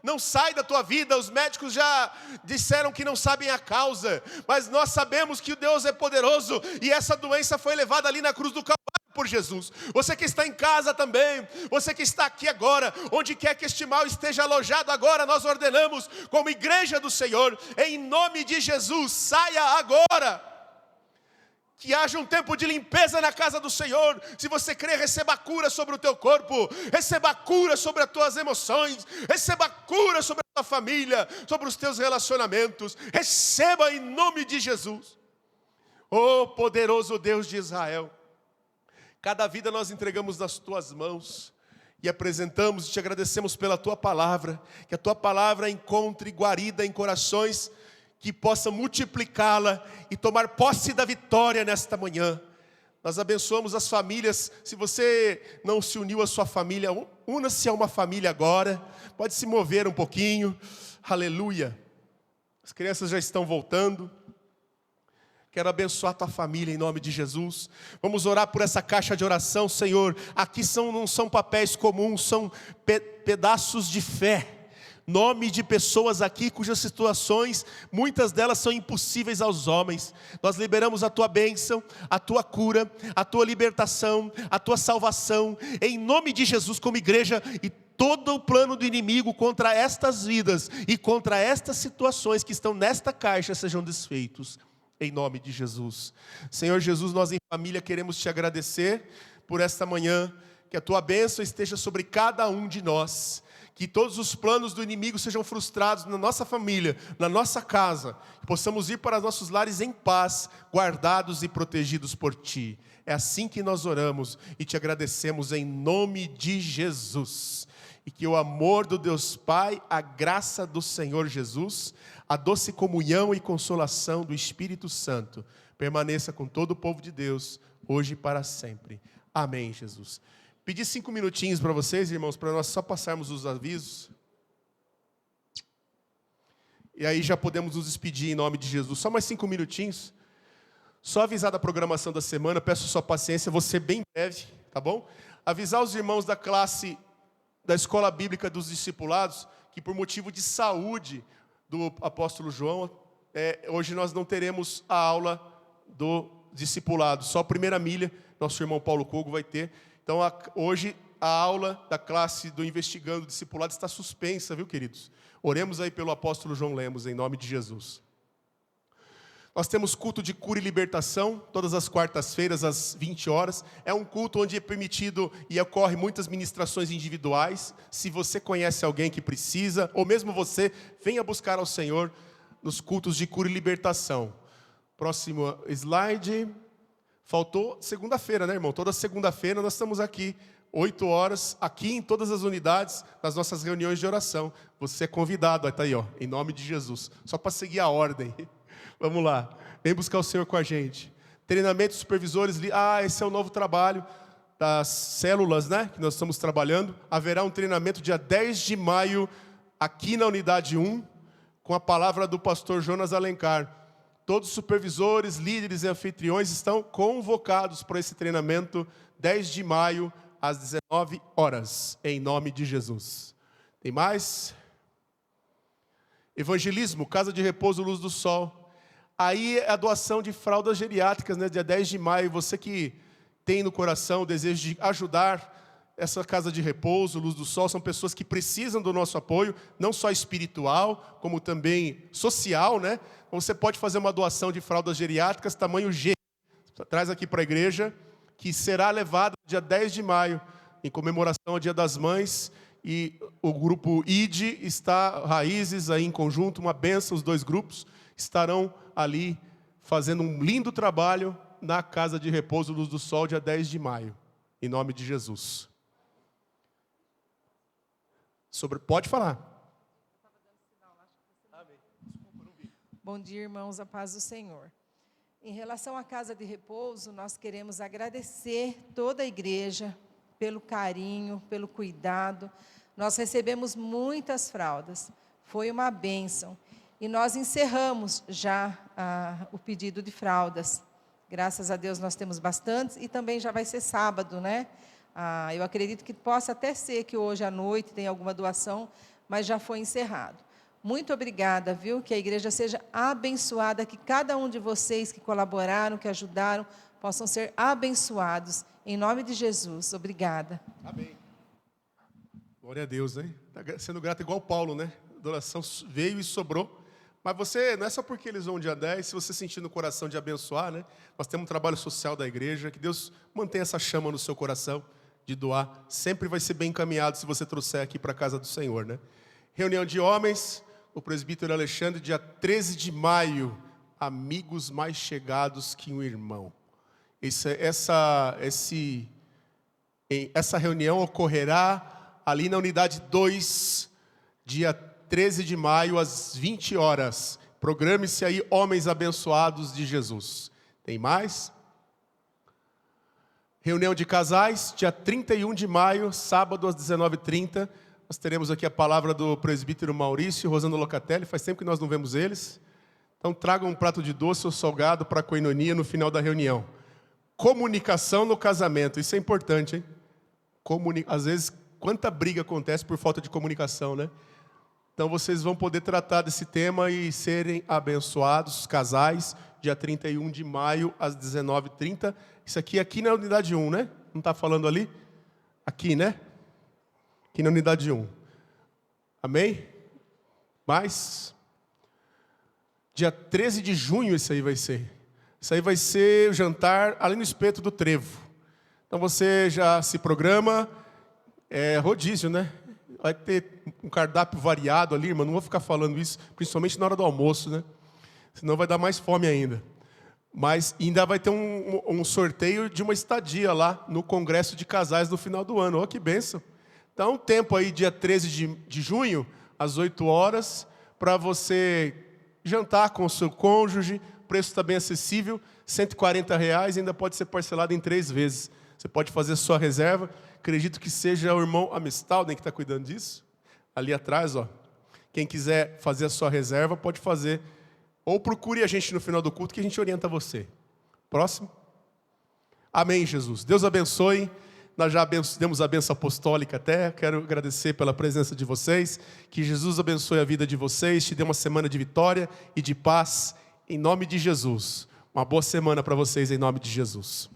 não sai da tua vida. Os médicos já disseram que não sabem a causa, mas nós sabemos que o Deus é poderoso e essa doença foi levada ali na cruz do Calvário por Jesus. Você que está em casa também, você que está aqui agora, onde quer que este mal esteja alojado agora, nós ordenamos como igreja do Senhor, em nome de Jesus, saia agora. Que haja um tempo de limpeza na casa do Senhor. Se você crê, receba a cura sobre o teu corpo, receba a cura sobre as tuas emoções, receba a cura sobre a tua família, sobre os teus relacionamentos. Receba em nome de Jesus. Oh, poderoso Deus de Israel, cada vida nós entregamos nas tuas mãos e apresentamos e te agradecemos pela tua palavra. Que a tua palavra encontre guarida em corações, que possa multiplicá-la e tomar posse da vitória nesta manhã. Nós abençoamos as famílias. Se você não se uniu à sua família, una-se a uma família agora. Pode se mover um pouquinho. Aleluia. As crianças já estão voltando. Quero abençoar a tua família em nome de Jesus. Vamos orar por essa caixa de oração, Senhor. Aqui não são papéis comuns, são pedaços de fé. Nome de pessoas aqui cujas situações, muitas delas são impossíveis aos homens. Nós liberamos a tua bênção, a tua cura, a tua libertação, a tua salvação. Em nome de Jesus como igreja, e todo o plano do inimigo contra estas vidas e contra estas situações que estão nesta caixa sejam desfeitos. Em nome de Jesus. Senhor Jesus, nós em família queremos te agradecer por esta manhã. Que a tua bênção esteja sobre cada um de nós. Que todos os planos do inimigo sejam frustrados na nossa família, na nossa casa. Que possamos ir para nossos lares em paz, guardados e protegidos por ti. É assim que nós oramos e te agradecemos em nome de Jesus. E que o amor do Deus Pai, a graça do Senhor Jesus, a doce comunhão e consolação do Espírito Santo permaneça com todo o povo de Deus, hoje e para sempre. Amém, Jesus. Pedi 5 minutinhos para vocês, irmãos, para nós só passarmos os avisos. E aí já podemos nos despedir em nome de Jesus. Só mais 5 minutinhos. Só avisar da programação da semana, peço sua paciência, vou ser bem breve, tá bom? Avisar os irmãos da classe da Escola Bíblica dos Discipulados, que por motivo de saúde do apóstolo João, hoje nós não teremos a aula do discipulado, só a primeira milha, nosso irmão Paulo Cogo vai ter. Então hoje a aula da classe do Investigando o Discipulado está suspensa, viu, queridos? Oremos aí pelo apóstolo João Lemos, em nome de Jesus. Nós temos culto de cura e libertação, todas as quartas-feiras, às 20 horas. É um culto onde é permitido e ocorre muitas ministrações individuais. Se você conhece alguém que precisa, ou mesmo você, venha buscar ao Senhor nos cultos de cura e libertação. Próximo slide. Faltou segunda-feira, né, irmão? Toda segunda-feira nós estamos aqui, 8 horas, aqui em todas as unidades, nas nossas reuniões de oração. Você é convidado, está aí, ó, em nome de Jesus. Só para seguir a ordem. Vamos lá, vem buscar o Senhor com a gente. Treinamento de supervisores, esse é o novo trabalho das células, né, que nós estamos trabalhando. Haverá um treinamento dia 10 de maio, aqui na unidade 1, com a palavra do pastor Jonas Alencar. Todos os supervisores, líderes e anfitriões estão convocados para esse treinamento, 10 de maio, às 19 horas, em nome de Jesus. Tem mais? Evangelismo, Casa de Repouso, Luz do Sol. Aí é a doação de fraldas geriátricas, né? Dia 10 de maio, você que tem no coração o desejo de ajudar essa Casa de Repouso, Luz do Sol, são pessoas que precisam do nosso apoio, não só espiritual, como também social, né? Então você pode fazer uma doação de fraldas geriátricas, tamanho G, traz aqui para a igreja, que será levada dia 10 de maio, em comemoração ao Dia das Mães, e o grupo ID está, Raízes, aí em conjunto, uma bênção, os dois grupos estarão ali fazendo um lindo trabalho na Casa de Repouso Luz do Sol, dia 10 de maio, em nome de Jesus. Pode falar. Bom dia, irmãos, a paz do Senhor. Em relação à Casa de Repouso, nós queremos agradecer toda a igreja pelo carinho, pelo cuidado. Nós recebemos muitas fraldas, foi uma bênção. E nós encerramos já o pedido de fraldas. Graças a Deus nós temos bastantes e também já vai ser sábado, né? Eu acredito que possa até ser que hoje à noite tem alguma doação, mas já foi encerrado. Muito obrigada, viu? Que a igreja seja abençoada, que cada um de vocês que colaboraram, que ajudaram, possam ser abençoados Em nome de Jesus, obrigada. Amém. Glória a Deus, né? Está sendo grato igual Paulo, né? A adoração veio e sobrou. Mas você, não é só porque eles vão dia 10, se você sentir no coração de abençoar, né? Nós temos um trabalho social da igreja, que Deus mantenha essa chama no seu coração de doar. Sempre vai ser bem encaminhado se você trouxer aqui para a casa do Senhor, né? Reunião de homens, o presbítero Alexandre, dia 13 de maio, amigos mais chegados que um irmão. Essa reunião ocorrerá ali na unidade 2, dia 13 de maio, às 20 horas. Programe-se aí, homens abençoados de Jesus. Tem mais? Reunião de casais, dia 31 de maio, sábado, às 19h30. Nós teremos aqui a palavra do presbítero Maurício e Rosana Locatelli. Faz tempo que nós não vemos eles. Então, tragam um prato de doce ou salgado para a coinonia no final da reunião. Comunicação no casamento. Isso é importante, hein? Às vezes, quanta briga acontece por falta de comunicação, né? Então, vocês vão poder tratar desse tema e serem abençoados, casais, dia 31 de maio, às 19h30. Isso aqui na unidade 1, né? Não está falando ali? Aqui, né? Aqui na unidade 1. Amém? Mais? Dia 13 de junho isso aí vai ser. Isso aí vai ser o jantar ali no Espeto do Trevo. Então, você já se programa. É rodízio, né? Vai ter um cardápio variado ali, irmão. Não vou ficar falando isso, principalmente na hora do almoço, né? Senão vai dar mais fome ainda. Mas ainda vai ter um sorteio de uma estadia lá no Congresso de Casais no final do ano. Olha que bênção. Então, tempo aí, dia 13 de junho, às 8 horas, para você jantar com o seu cônjuge. O preço está bem acessível, R$140, ainda pode ser parcelado em 3 vezes. Você pode fazer sua reserva. Acredito que seja o irmão Amistalden que está cuidando disso. Ali atrás, ó. Quem quiser fazer a sua reserva, pode fazer. Ou procure a gente no final do culto que a gente orienta você. Próximo. Amém, Jesus. Deus abençoe. Nós já demos a benção apostólica até. Quero agradecer pela presença de vocês. Que Jesus abençoe a vida de vocês. Te dê uma semana de vitória e de paz. Em nome de Jesus. Uma boa semana para vocês, em nome de Jesus.